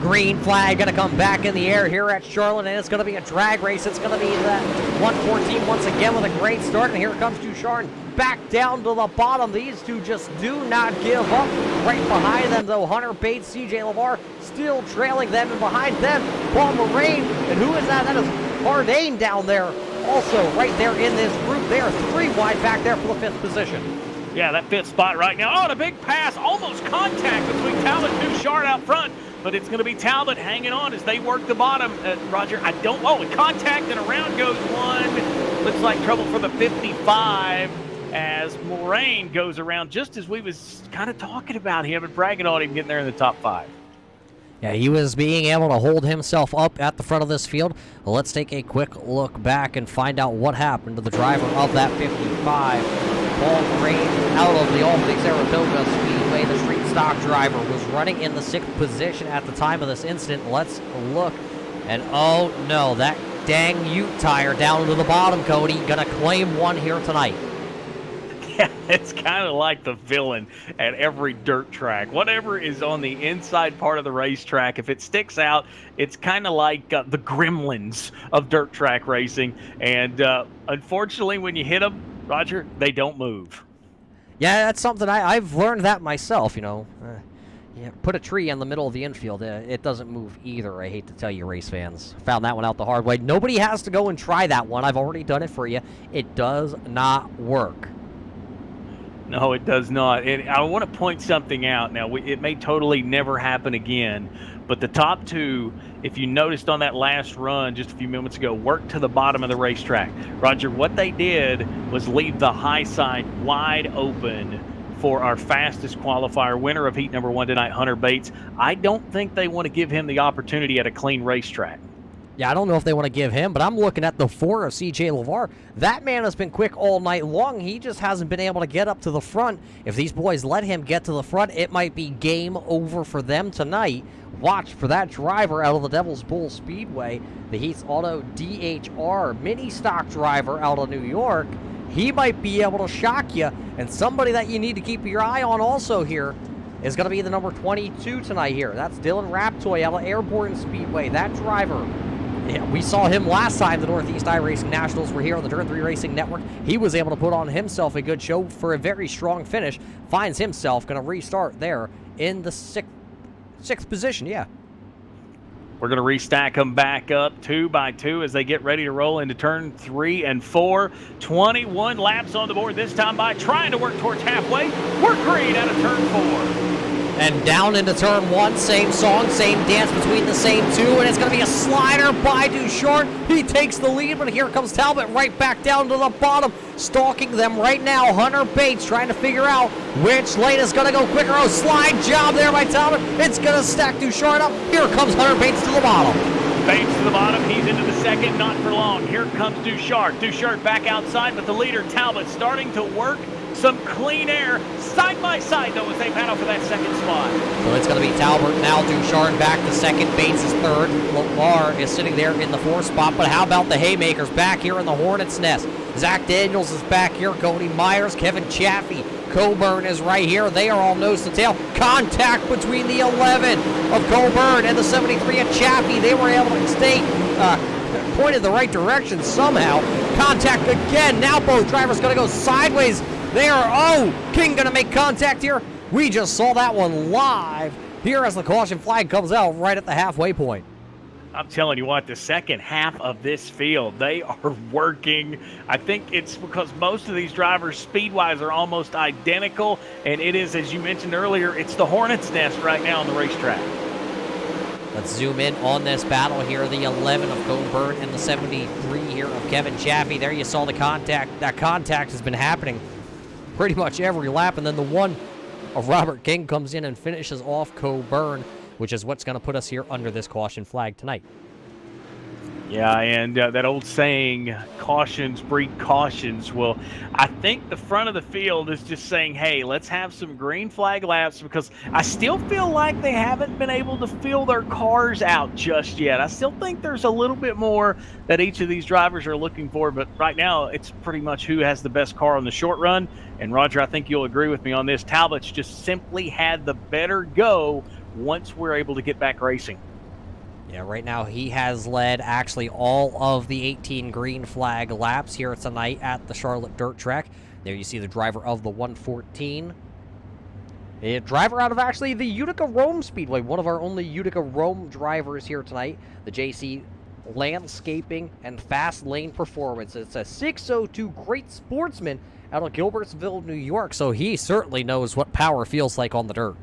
E: Green flag going to come back in the air here at Charlotte, and it's going to be a drag race. It's going to be that 114 once again with a great start, and here comes Ducharme back down to the bottom. These two just do not give up. Right behind them, though, Hunter Bates, CJ LeVar still trailing them, and behind them, Paul Moraine. And who is that? That is Hardane down there, also right there in this group. They are 3 wide back there for the 5th position.
F: Yeah, that 5th spot right now. Oh, and a big pass, almost contact between Talbot and Ducharme out front. But it's going to be Talbot hanging on as they work the bottom. Roger, and contact, and around goes one. Looks like trouble for the 55 as Moraine goes around just as we was kind of talking about him and bragging on him getting there in the top 5.
E: Yeah, he was being able to hold himself up at the front of this field. Well, let's take a quick look back and find out what happened to the driver of that 55. Paul Moraine out of the Albany Saratoga Speedway. The street stock driver was running in the 6th position at the time of this incident. Let's look. And oh no, that dang Ute tire down to the bottom, Cody. Gonna claim one here tonight.
F: Yeah, it's kind of like the villain at every dirt track. Whatever is on the inside part of the racetrack, if it sticks out, it's kind of like the gremlins of dirt track racing. And unfortunately, when you hit them, Roger, they don't move.
E: Yeah, that's something I've learned that myself, put a tree in the middle of the infield. It doesn't move either, I hate to tell you, race fans. Found that one out the hard way. Nobody has to go and try that one. I've already done it for you. It does not work.
F: No, it does not. And I want to point something out. Now, it may totally never happen again, but the top 2, if you noticed on that last run just a few moments ago, worked to the bottom of the racetrack. Roger, what they did was leave the high side wide open for our fastest qualifier, winner of heat number 1 tonight, Hunter Bates. I don't think they want to give him the opportunity at a clean racetrack.
E: Yeah, I don't know if they want to give him, but I'm looking at the 4 of CJ LeVar. That man has been quick all night long. He just hasn't been able to get up to the front. If these boys let him get to the front, it might be game over for them tonight. Watch for that driver out of the Devil's Bowl Speedway, the Heath's Auto DHR mini stock driver out of New York. He might be able to shock you, and somebody that you need to keep your eye on also here is going to be the number 22 tonight here. That's Dylan Raptoy out of Airborne Speedway. That driver Yeah, we saw him last time the Northeast iRacing Nationals were here on the Turn 3 Racing Network. He was able to put on himself a good show for a very strong finish. Finds himself going to restart there in the sixth position, yeah.
F: We're going to restack them back up 2 by 2 as they get ready to roll into turn 3 and 4. 21 laps on the board this time by trying to work towards halfway. Work green out of turn 4.
E: And down into turn 1, same song, same dance between the same two, and it's going to be a slider by Duchart. He takes the lead, but here comes Talbot right back down to the bottom, stalking them right now. Hunter Bates trying to figure out which lane is going to go quicker. Oh, slide job there by Talbot. It's going to stack Duchart up. Here comes Hunter Bates to the bottom.
F: Bates to the bottom. He's into the second, not for long. Here comes Duchart. Duchart back outside, but the leader, Talbot, starting to work some clean air side by side, though, as they battle for that second spot.
E: So it's going to be Talbot now, Duchart back to second, Bates is third. Lamar is sitting there in the fourth spot, but how about the Haymakers back here in the Hornet's Nest? Zach Daniels is back here, Cody Myers, Kevin Chaffee, Coburn is right here. They are all nose to tail. Contact between the 11 of Coburn and the 73 of Chaffee. They were able to stay pointed the right direction somehow. Contact again. Now both drivers going to go sideways. They are, King going to make contact here. We just saw that one live here as the caution flag comes out right at the halfway point.
F: I'm telling you what, the second half of this field, they are working. I think it's because most of these drivers, speed-wise, are almost identical, and it is, as you mentioned earlier, it's the Hornet's Nest right now on the racetrack.
E: Let's zoom in on this battle here. The 11 of Coburn and the 73 here of Kevin Chaffee. There you saw the contact. That contact has been happening pretty much every lap, and then the one of Robert King comes in and finishes off Coburn, which is what's going to put us here under this caution flag tonight.
F: Yeah, and that old saying, cautions breed cautions. Well, I think the front of the field is just saying, hey, let's have some green flag laps, because I still feel like they haven't been able to fill their cars out just yet. I still think there's a little bit more that each of these drivers are looking for, but right now it's pretty much who has the best car on the short run. And Roger, I think you'll agree with me on this. Talbot's just simply had the better go once we're able to get back racing.
E: Yeah, right now he has led actually all of the 18 green flag laps here tonight at the Charlotte Dirt Track. There you see the driver of the 114. A driver out of actually the Utica Rome Speedway, one of our only Utica Rome drivers here tonight. The JC Landscaping and Fast Lane Performance. It's a 602 great sportsman out of Gilbertsville, New York, so he certainly knows what power feels like on the dirt.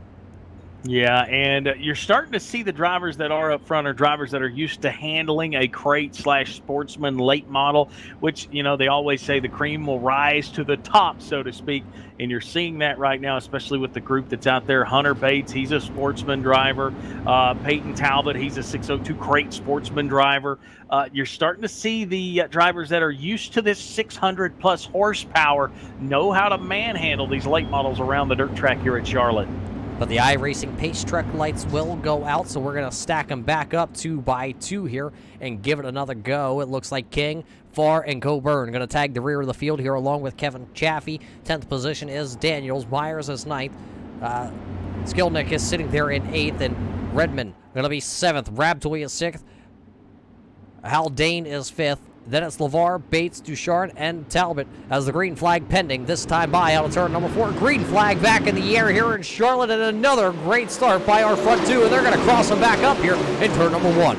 F: Yeah, and you're starting to see the drivers that are up front are drivers that are used to handling a crate/sportsman late model, which, you know, they always say the cream will rise to the top, so to speak. And you're seeing that right now, especially with the group that's out there. Hunter Bates, he's a sportsman driver. Peyton Talbot, he's a 602 crate sportsman driver. You're starting to see the drivers that are used to this 600-plus horsepower know how to manhandle these late models around the dirt track here at Charlotte.
E: But the iRacing pace truck lights will go out, so we're going to stack them back up 2 by 2 here and give it another go. It looks like King, Farr, and Coburn going to tag the rear of the field here along with Kevin Chaffee. 10th position is Daniels. Myers is 9th. Skilnick is sitting there in 8th, and Redmond going to be 7th. Rabtoy is 6th. Haldane is 5th. Then it's LeVar, Bates, Duchart, and Talbot as the green flag pending. This time by out of turn number 4. Green flag back in the air here in Charlotte, and another great start by our front two, and they're going to cross them back up here in turn number 1.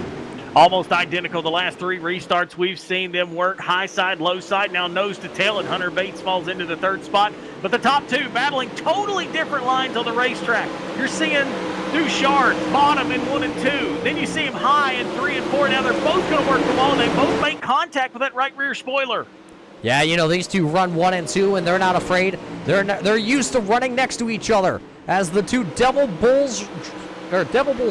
F: Almost identical. The last 3 restarts, we've seen them work high side, low side, now nose to tail, and Hunter Bates falls into the 3rd spot. But the top 2 battling totally different lines on the racetrack. You're seeing Duchart bottom in 1 and 2. Then you see him high in 3 and 4. Now they're both going to work the wall, and they both make contact with that right rear spoiler.
E: Yeah, you know, these two run 1 and 2, and they're not afraid. They're used to running next to each other as the two Devil Bull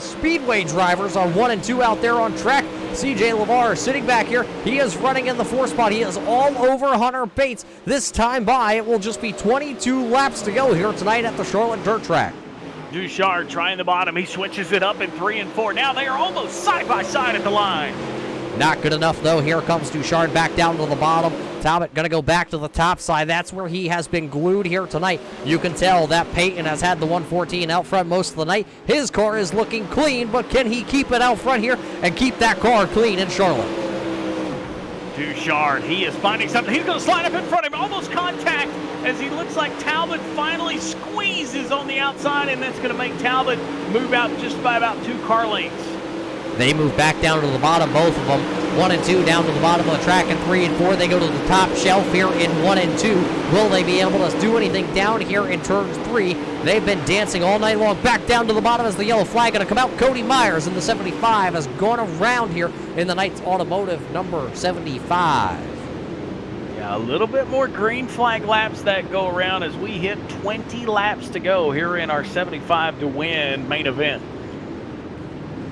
E: Speedway drivers are 1 and 2 out there on track. CJ LeVar sitting back here. He is running in the 4th spot. He is all over Hunter Bates. This time by, it will just be 22 laps to go here tonight at the Charlotte Dirt Track.
F: Duchart trying the bottom. He switches it up in 3 and 4. Now they are almost side by side at the line.
E: Not good enough, though. Here comes Duchart back down to the bottom. Talbot going to go back to the top side. That's where he has been glued here tonight. You can tell that Peyton has had the 114 out front most of the night. His car is looking clean, but can he keep it out front here and keep that car clean in Charlotte?
F: Duchard, he is finding something. He's going to slide up in front of him, almost contact, as he looks like Talbot finally squeezes on the outside, and that's going to make Talbot move out just by about 2 car lengths.
E: They move back down to the bottom, both of them. 1 and 2 down to the bottom of the track, and 3 and 4. They go to the top shelf here in 1 and 2. Will they be able to do anything down here in turn 3? They've been dancing all night long. Back down to the bottom as the yellow flag going to come out. Cody Myers in the 75 has gone around here in the Knights Automotive number 75.
F: Yeah, a little bit more green flag laps that go around as we hit 20 laps to go here in our 75 to win main event.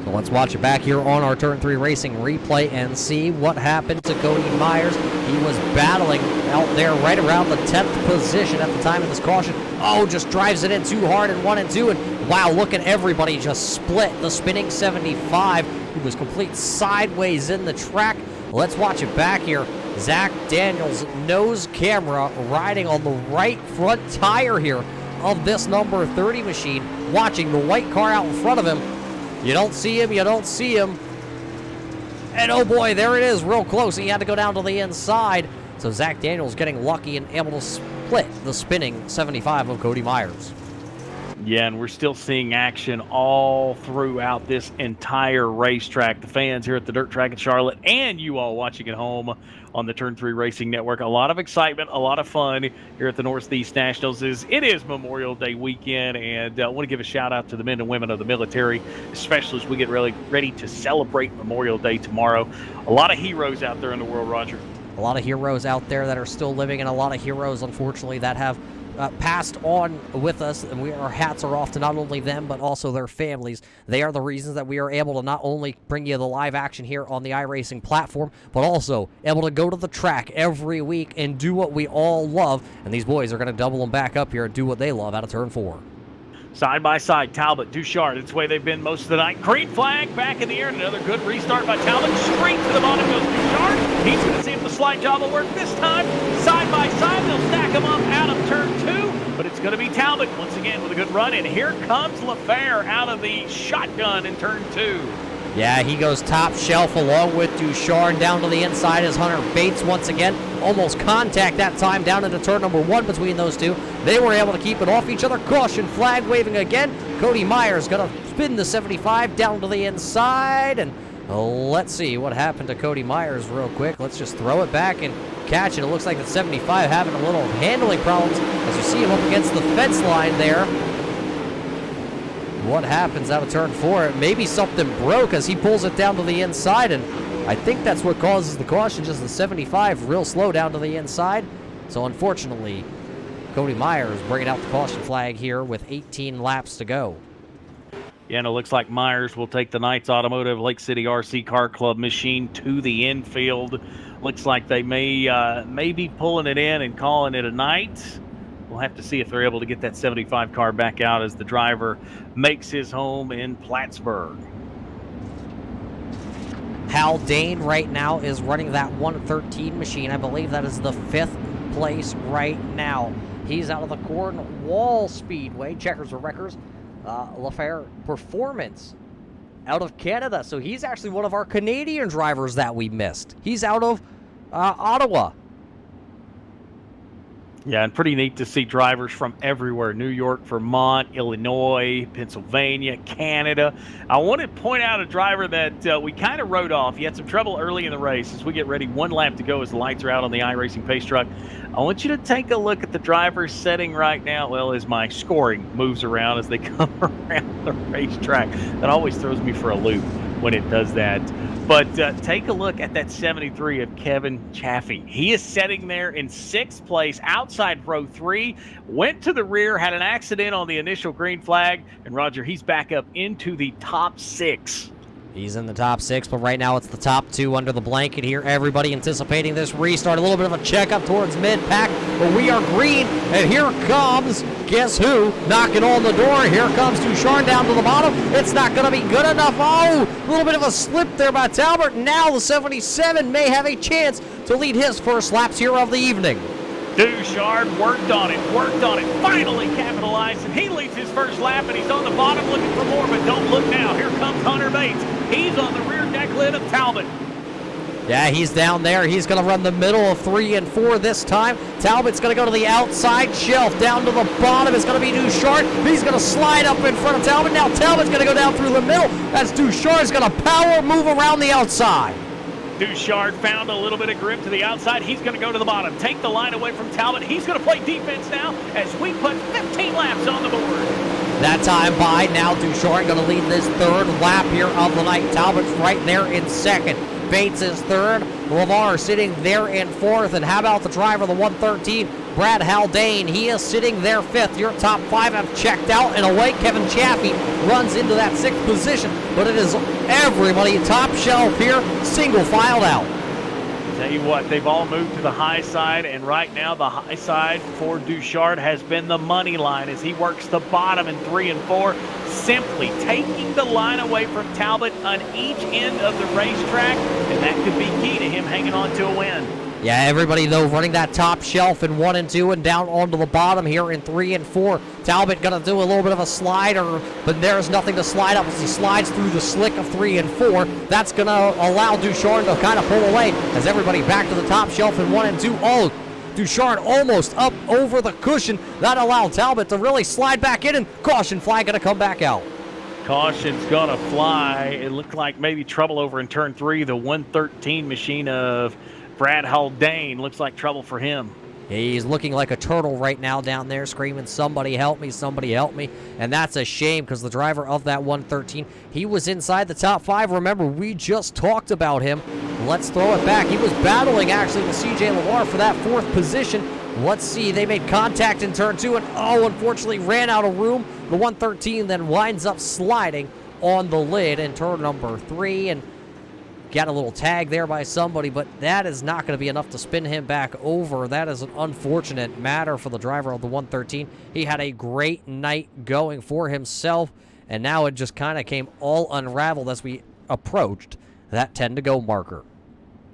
E: So let's watch it back here on our Turn 3 Racing replay and see what happened to Cody Myers. He was battling out there right around the 10th position at the time of this caution. Oh, just drives it in too hard in 1 and 2. And wow, look at everybody just split. The spinning 75. He was complete sideways in the track. Let's watch it back here. Zach Daniels, nose camera, riding on the right front tire here of this number 30 machine, watching the white car out in front of him. You don't see him, you don't see him. And oh boy, there it is, real close. He had to go down to the inside. So Zach Daniels getting lucky and able to split the spinning 75 of Cody Myers.
F: Yeah, and we're still seeing action all throughout this entire racetrack. The fans here at the dirt track in Charlotte and you all watching at home on the Turn 3 Racing Network. A lot of excitement, a lot of fun here at the Northeast Nationals. It is Memorial Day weekend, and I want to give a shout out to the men and women of the military, especially as we get really ready to celebrate Memorial Day tomorrow. A lot of heroes out there in the world, Roger.
E: A lot of heroes out there that are still living, and a lot of heroes, unfortunately, that have passed on with us, and our hats are off to not only them but also their families. They are the reasons that we are able to not only bring you the live action here on the iRacing platform, but also able to go to the track every week and do what we all love. And these boys are going to double them back up here and do what they love out of turn 4.
F: Side by side, Talbot, Duchard. It's the way they've been most of the night. Green flag back in the air, and another good restart by Talbot. Straight to the bottom goes Duchard. He's going to see if the slide job will work this time. Side by side, they'll stack him up out of turn 2, but it's going to be Talbot once again with a good run, and here comes LaFair out of the shotgun in turn 2.
E: Yeah, he goes top shelf along with Duchard down to the inside as Hunter Bates once again. Almost contact that time down into turn number 1 between those two. They were able to keep it off each other. Caution flag waving again. Cody Myers going to spin the 75 down to the inside. And let's see what happened to Cody Myers real quick. Let's just throw it back and catch it. It looks like the 75 having a little handling problems as you see him up against the fence line there. What happens out of turn 4? Maybe something broke as he pulls it down to the inside, and I think that's what causes the caution, just the 75 real slow down to the inside. So unfortunately, Cody Myers bringing out the caution flag here with 18 laps to go.
F: Yeah, and it looks like Myers will take the Knights Automotive Lake City RC Car Club machine to the infield. Looks like they may be pulling it in and calling it a night. We'll have to see if they're able to get that 75 car back out as the driver makes his home in Plattsburgh.
E: Hal Dane right now is running that 113 machine. I believe that is the 5th place right now. He's out of the Cornwall Speedway. Checkers for Wreckers. LaFair Performance out of Canada. So he's actually one of our Canadian drivers that we missed. He's out of Ottawa.
F: Yeah, and pretty neat to see drivers from everywhere. New York, Vermont, Illinois, Pennsylvania, Canada. I want to point out a driver that we kind of wrote off. He had some trouble early in the race. As we get ready, 1 lap to go as the lights are out on the iRacing pace truck. I want you to take a look at the driver's setting right now. Well, as my scoring moves around as they come around the racetrack. That always throws me for a loop when it does that. But take a look at that 73 of Kevin Chaffee. He is sitting there in 6th place outside row 3, went to the rear, had an accident on the initial green flag, and Roger, he's back up into the top 6.
E: He's in the top 6, but right now it's the top 2 under the blanket here. Everybody anticipating this restart. A little bit of a checkup towards mid-pack, but we are green, and here comes guess who? Knocking on the door. Here comes Ducharme down to the bottom. It's not going to be good enough. Oh, a little bit of a slip there by Talbot. Now the 77 may have a chance to lead his first laps here of the evening.
F: Ducharme worked on it, finally capitalized, and he leads his first lap, and he's on the bottom looking for more, but don't look now. Here comes Hunter Bates. He's on the rear deck lid of Talbot.
E: Yeah, he's down there. He's going to run the middle of 3 and 4 this time. Talbot's going to go to the outside shelf. Down to the bottom is going to be Ducharme. He's going to slide up in front of Talbot. Now Talbot's going to go down through the middle. That's Ducharme's going to power move around the outside.
F: Ducharme found a little bit of grip to the outside. He's going to go to the bottom, take the line away from Talbot. He's going to play defense now as we put 15 laps on the board.
E: That time by now, Ducharme going to lead this third lap here of the night. Talbot's right there in second. Bates is third. LeVar sitting there in fourth. And how about the driver, the 113, Brad Haldane? He is sitting there fifth. Your top 5 have checked out and away. Kevin Chaffee runs into that 6th position. But it is everybody top shelf here, single filed out.
F: Tell you what, they've all moved to the high side, and right now the high side for Ducharme has been the money line as he works the bottom in 3 and 4, simply taking the line away from Talbot on each end of the racetrack, and that could be key to him hanging on to a win.
E: Yeah, everybody, though, running that top shelf in 1 and 2 and down onto the bottom here in 3 and 4. Talbot going to do a little bit of a slider, but there's nothing to slide up as he slides through the slick of 3 and 4. That's going to allow Ducharme to kind of pull away as everybody back to the top shelf in 1 and 2. Oh, Ducharme almost up over the cushion. That allowed Talbot to really slide back in, and caution flag going to come back out.
F: Caution's gonna fly. It looked like maybe trouble over in turn 3. The 113 machine of Brad Haldane looks like trouble for him.
E: He's looking like a turtle right now down there, screaming, somebody help me, somebody help me. And that's a shame because the driver of that 113, he was inside the top 5. Remember, we just talked about him. Let's throw it back. He was battling, actually, with CJ LeVar for that 4th position. Let's see, they made contact in turn 2 and, oh, unfortunately ran out of room. The 113 then winds up sliding on the lid in turn number 3 and got a little tag there by somebody, but that is not going to be enough to spin him back over. That is an unfortunate matter for the driver of the 113. He had a great night going for himself, and now it just kind of came all unraveled as we approached that 10 to go marker.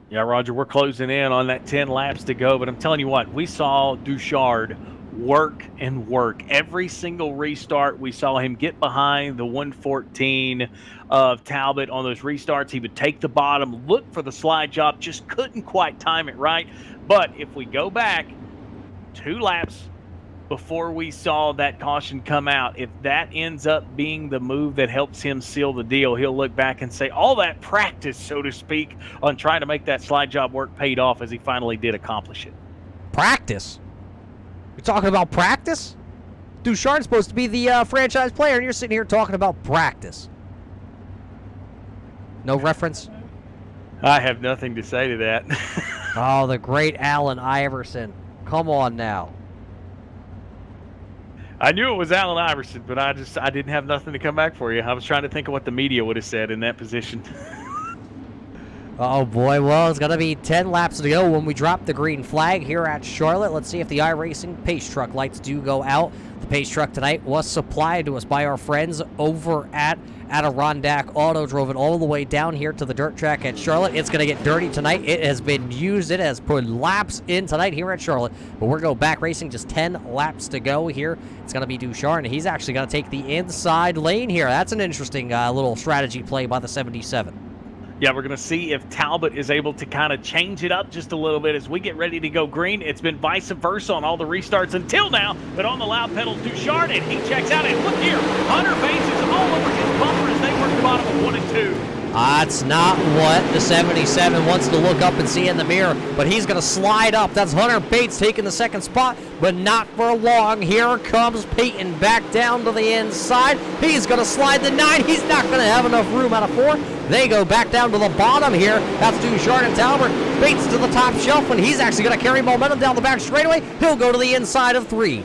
F: Yeah, Roger, we're closing in on that 10 laps to go, but I'm telling you what, we saw Ducharme work and work. Every single restart, we saw him get behind the 114 of Talbot on those restarts. He would take the bottom, look for the slide job, just couldn't quite time it right. But if we go back 2 laps before we saw that caution come out, if that ends up being the move that helps him seal the deal, he'll look back and say all that practice, so to speak, on trying to make that slide job work paid off as he finally did accomplish it.
E: Practice? You're talking about practice? Ducharme's supposed to be the franchise player, and you're sitting here talking about practice. No reference?
F: I have nothing to say to that.
E: Oh, the great Allen Iverson. Come on now.
F: I knew it was Allen Iverson, but I didn't have nothing to come back for you. I was trying to think of what the media would have said in that position.
E: Oh boy, well, it's going to be 10 laps to go when we drop the green flag here at Charlotte. Let's see if the iRacing pace truck lights do go out. The pace truck tonight was supplied to us by our friends over at Adirondack Auto. Drove it all the way down here to the dirt track at Charlotte. It's going to get dirty tonight. It has been used. It has put laps in tonight here at Charlotte. But we're going back racing, just 10 laps to go here. It's going to be Ducharme, and he's actually going to take the inside lane here. That's an interesting little strategy play by the 77.
F: Yeah, we're going to see if Talbot is able to kind of change it up just a little bit as we get ready to go green. It's been vice versa on all the restarts until now, but on the loud pedal, Ducharme, and he checks out. And look here, Hunter Bates is all over his bumper as they work the bottom of 1 and 2.
E: That's not what the 77 wants to look up and see in the mirror, but he's going to slide up. That's Hunter Bates taking the 2nd spot, but not for long. Here comes Peyton back down to the inside. He's going to slide the 9. He's not going to have enough room out of 4. They go back down to the bottom here. That's Ducharme and Talbot. Bates to the top shelf, and he's actually going to carry momentum down the back straightaway. He'll go to the inside of 3.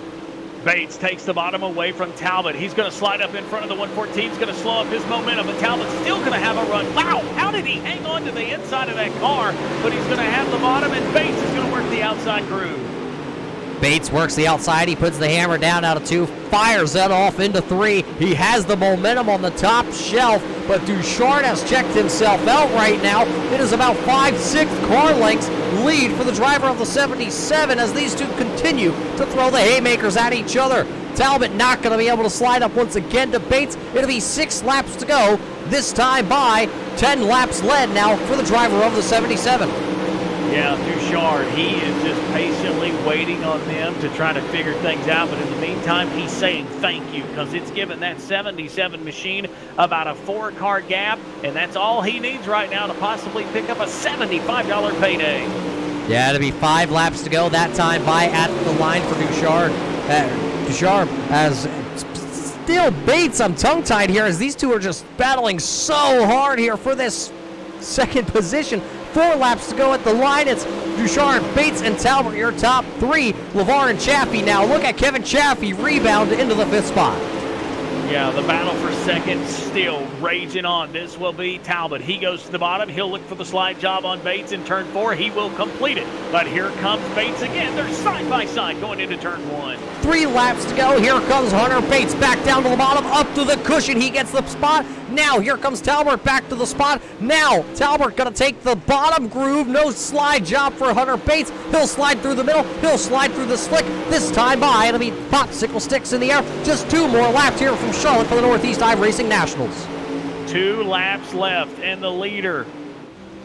F: Bates takes the bottom away from Talbot. He's going to slide up in front of the 114. He's going to slow up his momentum, but Talbot's still going to have a run. Wow, how did he hang on to the inside of that car? But he's going to have the bottom, and Bates is going to work the outside groove.
E: Bates works the outside. He puts the hammer down out of 2, fires that off into 3. He has the momentum on the top shelf, but Duchard has checked himself out right now. It is about 5-6 car lengths lead for the driver of the 77 as these two continue to throw the haymakers at each other. Talbot not going to be able to slide up once again to Bates. It'll be 6 laps to go, this time by 10 laps led now for the driver of the 77.
F: Yeah, Duchard, he is just patiently waiting on them to try to figure things out. But in the meantime, he's saying thank you because it's given that 77 machine about a 4-car gap. And that's all he needs right now to possibly pick up a $75 payday.
E: Yeah, it'll be 5 laps to go. That time by at the line for Duchard. Duchard has still Bates. I'm tongue-tied here as these two are just battling so hard here for this second position. 4 laps to go at the line. It's Duchard, Bates, and Talbot, your top 3. LeVar and Chaffee now. Look at Kevin Chaffee rebound into the 5th spot.
F: Yeah, the battle for second still raging on. This will be Talbot. He goes to the bottom. He'll look for the slide job on Bates in turn 4. He will complete it. But here comes Bates again. They're side by side going into turn 1.
E: 3 laps to go. Here comes Hunter Bates back down to the bottom, up to the cushion. He gets the spot. Now here comes Talbot back to the spot. Now Talbot going to take the bottom groove. No slide job for Hunter Bates. He'll slide through the middle. He'll slide through the slick. This time by, it'll be popsicle sticks in the air. Just 2 more laps here from Charlotte for the Northeast iRacing Nationals.
F: 2 laps left, and the leader,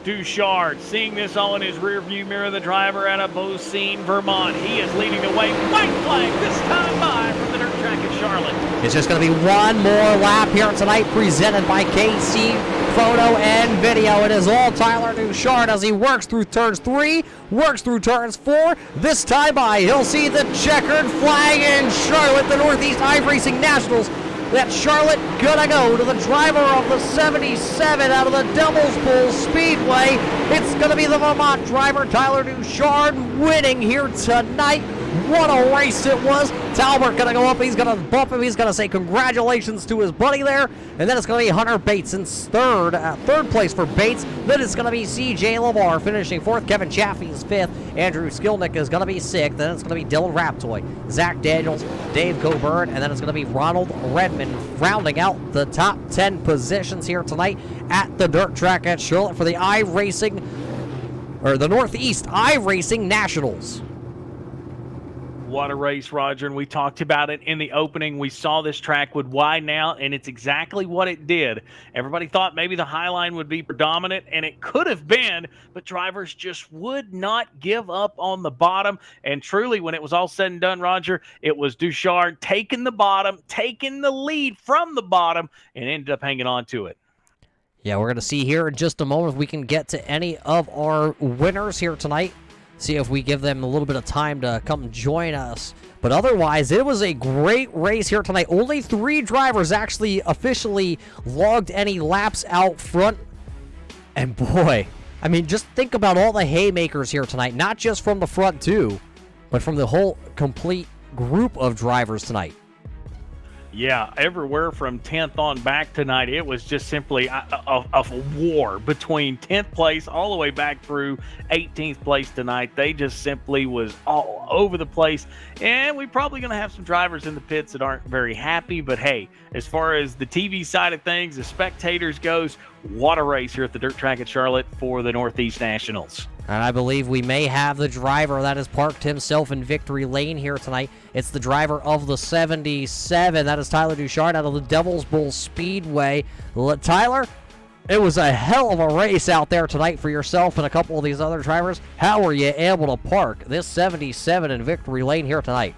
F: Duchard, seeing this all in his rearview mirror, the driver out of Beausine, Vermont. He is leading the way. White flag this time by from the dirt track at Charlotte.
E: It's just going to be 1 more lap here tonight, presented by KC Photo and Video. It is all Tyler Duchard as he works through turns 3, works through turns 4. This time by, he'll see the checkered flag in Charlotte, the Northeast iRacing Nationals. That Charlotte gonna go to the driver of the 77 out of the Devil's Bowl Speedway. It's gonna be the Vermont driver, Tyler Duchard, winning here tonight. What a race it was. Talbot gonna go up, he's gonna bump him, he's gonna say congratulations to his buddy there. And then it's gonna be Hunter Bates in third place for Bates. Then it's gonna be CJ LeVar finishing 4th, Kevin Chaffee's 5th, Andrew Skilnick is gonna be 6th, then it's gonna be Dylan Raptoy, Zach Daniels, Dave Coburn, and then it's gonna be Ronald Redmond rounding out the top 10 positions here tonight at the dirt track at Charlotte for the iRacing, or the Northeast iRacing Nationals.
F: What a race, Roger, and we talked about it in the opening. We saw this track would widen out, and it's exactly what it did. Everybody thought maybe the high line would be predominant, and it could have been, but drivers just would not give up on the bottom. And truly, when it was all said and done, Roger, it was Duchard taking the bottom, taking the lead from the bottom, and ended up hanging on to it.
E: Yeah, we're going to see here in just a moment if we can get to any of our winners here tonight. See if we give them a little bit of time to come join us. But otherwise, it was a great race here tonight. Only 3 drivers actually officially logged any laps out front. And boy, I mean, just think about all the haymakers here tonight. Not just from the front two, but from the whole complete group of drivers tonight.
F: Yeah, everywhere from 10th on back tonight, it was just simply a war between 10th place all the way back through 18th place tonight. They just simply was all over the place. And we're probably going to have some drivers in the pits that aren't very happy. But hey, as far as the TV side of things, the spectators goes, what a race here at the dirt track at Charlotte for the Northeast Nationals.
E: And I believe we may have the driver that has parked himself in victory lane here tonight. It's the driver of the 77. That is Tyler Duchard out of the Devil's Bowl Speedway. Tyler, it was a hell of a race out there tonight for yourself and a couple of these other drivers. How were you able to park this 77 in victory lane here tonight?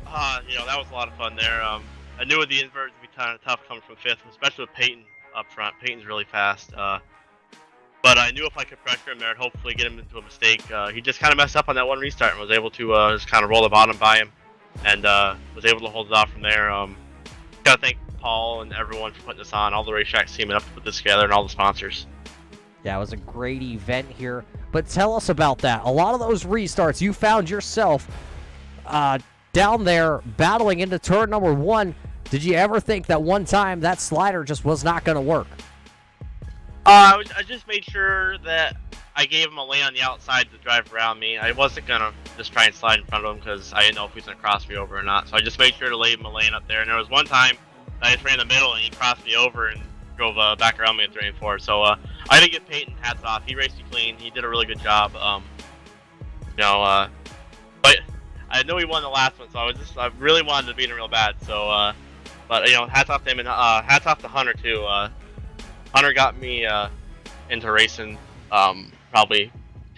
I: That was a lot of fun there. I knew with the inverts would be kind of tough coming from 5th, especially with Peyton up front. Peyton's really fast. But I knew if I could pressure him there, I'd hopefully get him into a mistake. He just kind of messed up on that one restart and was able to just kind of roll the bottom by him and was able to hold it off from there. Got to thank Paul and everyone for putting this on, all the racetracks teaming up to put this together, and all the sponsors.
E: Yeah, it was a great event here. But tell us about that. A lot of those restarts, you found yourself down there battling into turn number 1. Did you ever think that one time that slider just was not going to work?
I: I just made sure that I gave him a lane on the outside to drive around me. I wasn't gonna just try and slide in front of him because I didn't know if he was gonna cross me over or not. So I just made sure to leave him a lane up there. And there was one time I just ran in the middle and he crossed me over and drove back around me in 3 and 4. So I did give Peyton hats off. He raced me clean. He did a really good job. But I know he won the last one, so I really wanted to beat him real bad. So, but hats off to him and hats off to Hunter too. Hunter got me into racing probably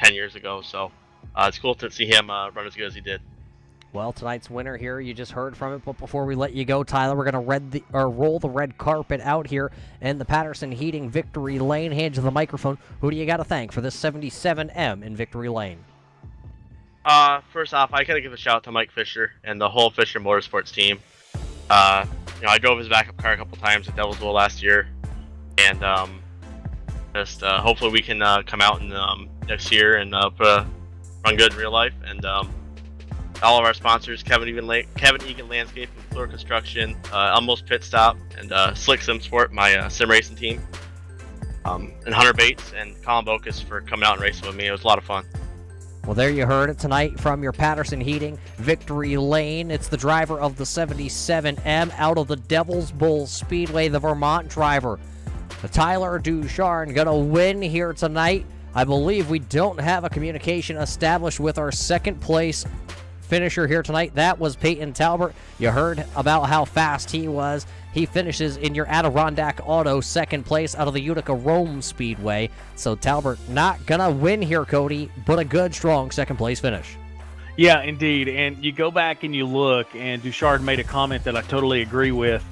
I: 10 years ago, so it's cool to see him run as good as he did.
E: Well, tonight's winner here, you just heard from it, but before we let you go, Tyler, we're going to roll the red carpet out here in the Patterson Heating Victory Lane. Hand you the microphone. Who do you got to thank for this 77M in Victory Lane?
I: First off, I gotta give a shout out to Mike Fisher and the whole Fisher Motorsports team. I drove his backup car a couple times at Devil's Bowl last year, and hopefully we can come out in next year and run good in real life. And all of our sponsors, Kevin Egan Landscape and Floor Construction, Elmo's Pit Stop, and Slick Sim Sport, my sim racing team, and Hunter Bates and Colin Bocus for coming out and racing with me. It was a lot of fun.
E: Well, there you heard it tonight from your Patterson Heating Victory Lane. It's the driver of the 77M out of the Devil's Bowl Speedway, the Vermont driver, Tyler Ducharme, going to win here tonight. I believe we don't have a communication established with our second place finisher here tonight. That was Peyton Talbert. You heard about how fast he was. He finishes in your Adirondack Auto second place out of the Utica Rome Speedway. So Talbert not gonna win here, Cody, but a good, strong second place finish.
F: Yeah, indeed. And you go back and you look, and Ducharme made a comment that I totally agree with.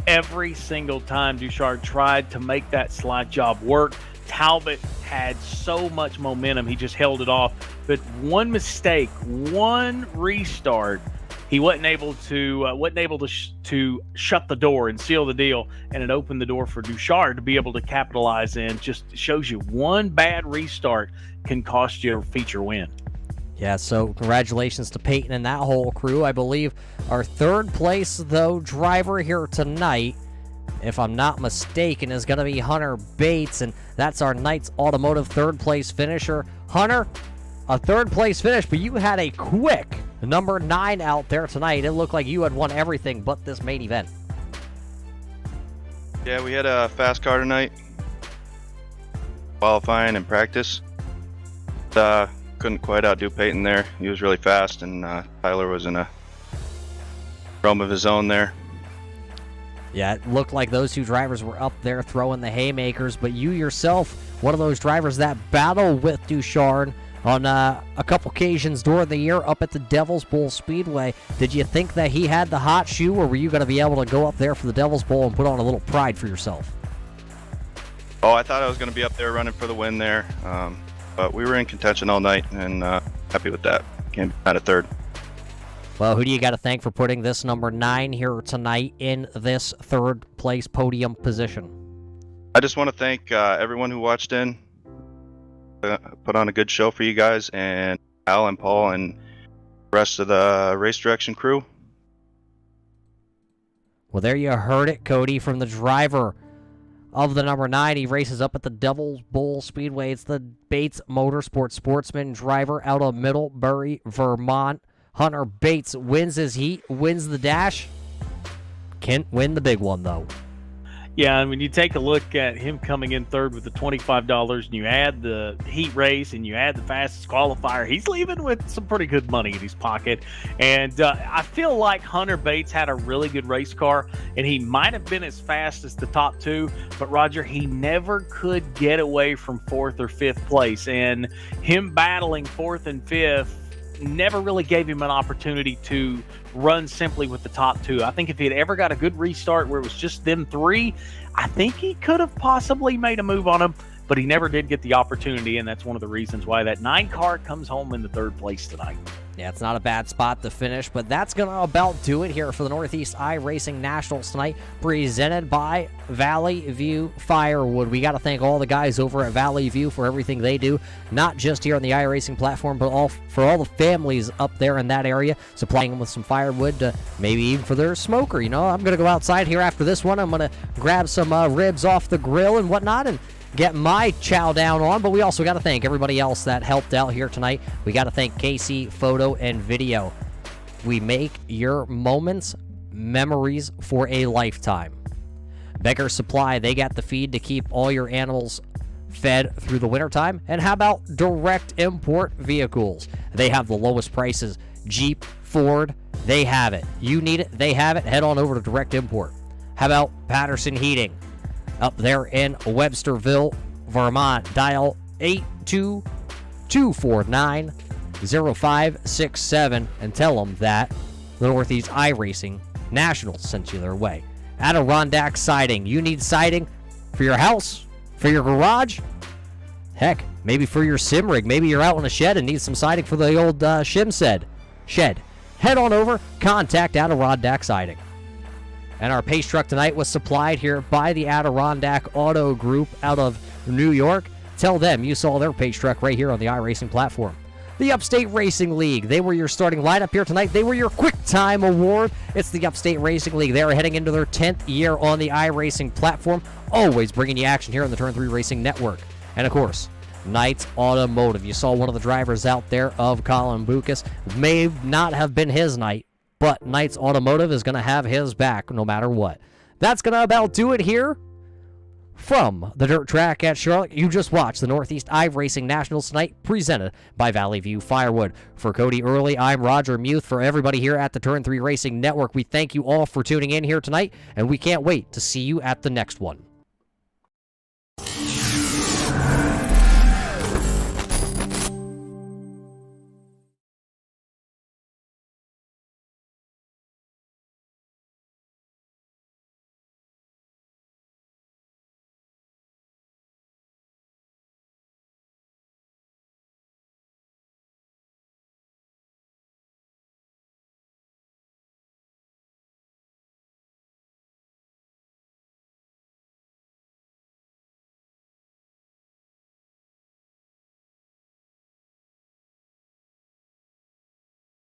F: Every single time Ducharme tried to make that slide job work, Talbot had so much momentum, he just held it off. But one mistake, one restart, he wasn't able to shut the door and seal the deal, and it opened the door for Ducharme to be able to capitalize in. Just shows you one bad restart can cost you a feature win.
E: Yeah, so congratulations to Peyton and that whole crew. I believe our third place, though, driver here tonight, if I'm not mistaken, is going to be Hunter Bates, and that's our Knights Automotive third place finisher. Hunter, a third place finish, but you had a quick number 9 out there tonight. It looked like you had won everything but this main event.
J: Yeah, we had a fast car tonight, qualifying and practice. Couldn't quite outdo Peyton there. He was really fast, and Tyler was in a realm of his own there.
E: Yeah, it looked like those two drivers were up there throwing the haymakers, but you yourself, one of those drivers that battled with Ducharme on a couple occasions during the year up at the Devil's Bowl Speedway. Did you think that he had the hot shoe, or were you going to be able to go up there for the Devil's Bowl and put on a little pride for yourself?
J: Oh, I thought I was going to be up there running for the win there, but we were in contention all night, and happy with that. Came out of third.
E: Well, who do you got to thank for putting this number 9 here tonight in this third place podium position?
J: I just want to thank everyone who watched in. Put on a good show for you guys, and Al and Paul and the rest of the Race Direction crew.
E: Well, there you heard it, Cody, from the driver of the number 9. He races up at the Devil's Bowl Speedway. It's the Bates Motorsports Sportsman driver out of Middlebury, Vermont. Hunter Bates wins his heat, wins the dash. Can't win the big one, though.
F: Yeah, and when you take a look at him coming in third with the $25, and you add the heat race, and you add the fastest qualifier, he's leaving with some pretty good money in his pocket. And I feel like Hunter Bates had a really good race car, and he might have been as fast as the top two, but Roger, he never could get away from 4th or 5th place. And him battling 4th and 5th never really gave him an opportunity to run simply with the top two. I think if he had ever got a good restart where it was just them three, I think he could have possibly made a move on him, but he never did get the opportunity, and that's one of the reasons why that 9 car comes home in the third place tonight.
E: Yeah, it's not a bad spot to finish, but that's going to about do it here for the Northeast iRacing Nationals tonight, presented by Valley View Firewood. We got to thank all the guys over at Valley View for everything they do, not just here on the iRacing platform, but for all the families up there in that area, supplying them with some firewood, maybe even for their smoker. You know, I'm going to go outside here after this one. I'm going to grab some ribs off the grill and whatnot, and get my chow down on, but we also got to thank everybody else that helped out here tonight. We got to thank KC Photo and Video. We make your moments memories for a lifetime. Beggar Supply, they got the feed to keep all your animals fed through the wintertime. And how about direct import vehicles? They have the lowest prices. Jeep, Ford, they have it. You need it, they have it. Head on over to direct import. How about Patterson Heating? Up there in Websterville, Vermont. Dial 82249-0567 and tell them that the Northeast iRacing Nationals sent you their way. Adirondack Siding. You need siding for your house, for your garage, heck, maybe for your sim rig. Maybe you're out in a shed and need some siding for the old shed. Head on over, contact Adirondack Siding. And our pace truck tonight was supplied here by the Adirondack Auto Group out of New York. Tell them you saw their pace truck right here on the iRacing platform. The Upstate Racing League, they were your starting lineup here tonight. They were your Quick Time Award. It's the Upstate Racing League. They are heading into their 10th year on the iRacing platform, always bringing you action here on the Turn 3 Racing Network. And of course, Knights Automotive. You saw one of the drivers out there of Colin Bucas. May not have been his night, but Knights Automotive is going to have his back no matter what. That's going to about do it here from the dirt track at Charlotte. You just watched the Northeast iRacing Nationals tonight, presented by Valley View Firewood. For Cody Early, I'm Roger Muth. For everybody here at the Turn 3 Racing Network, we thank you all for tuning in here tonight, and we can't wait to see you at the next one.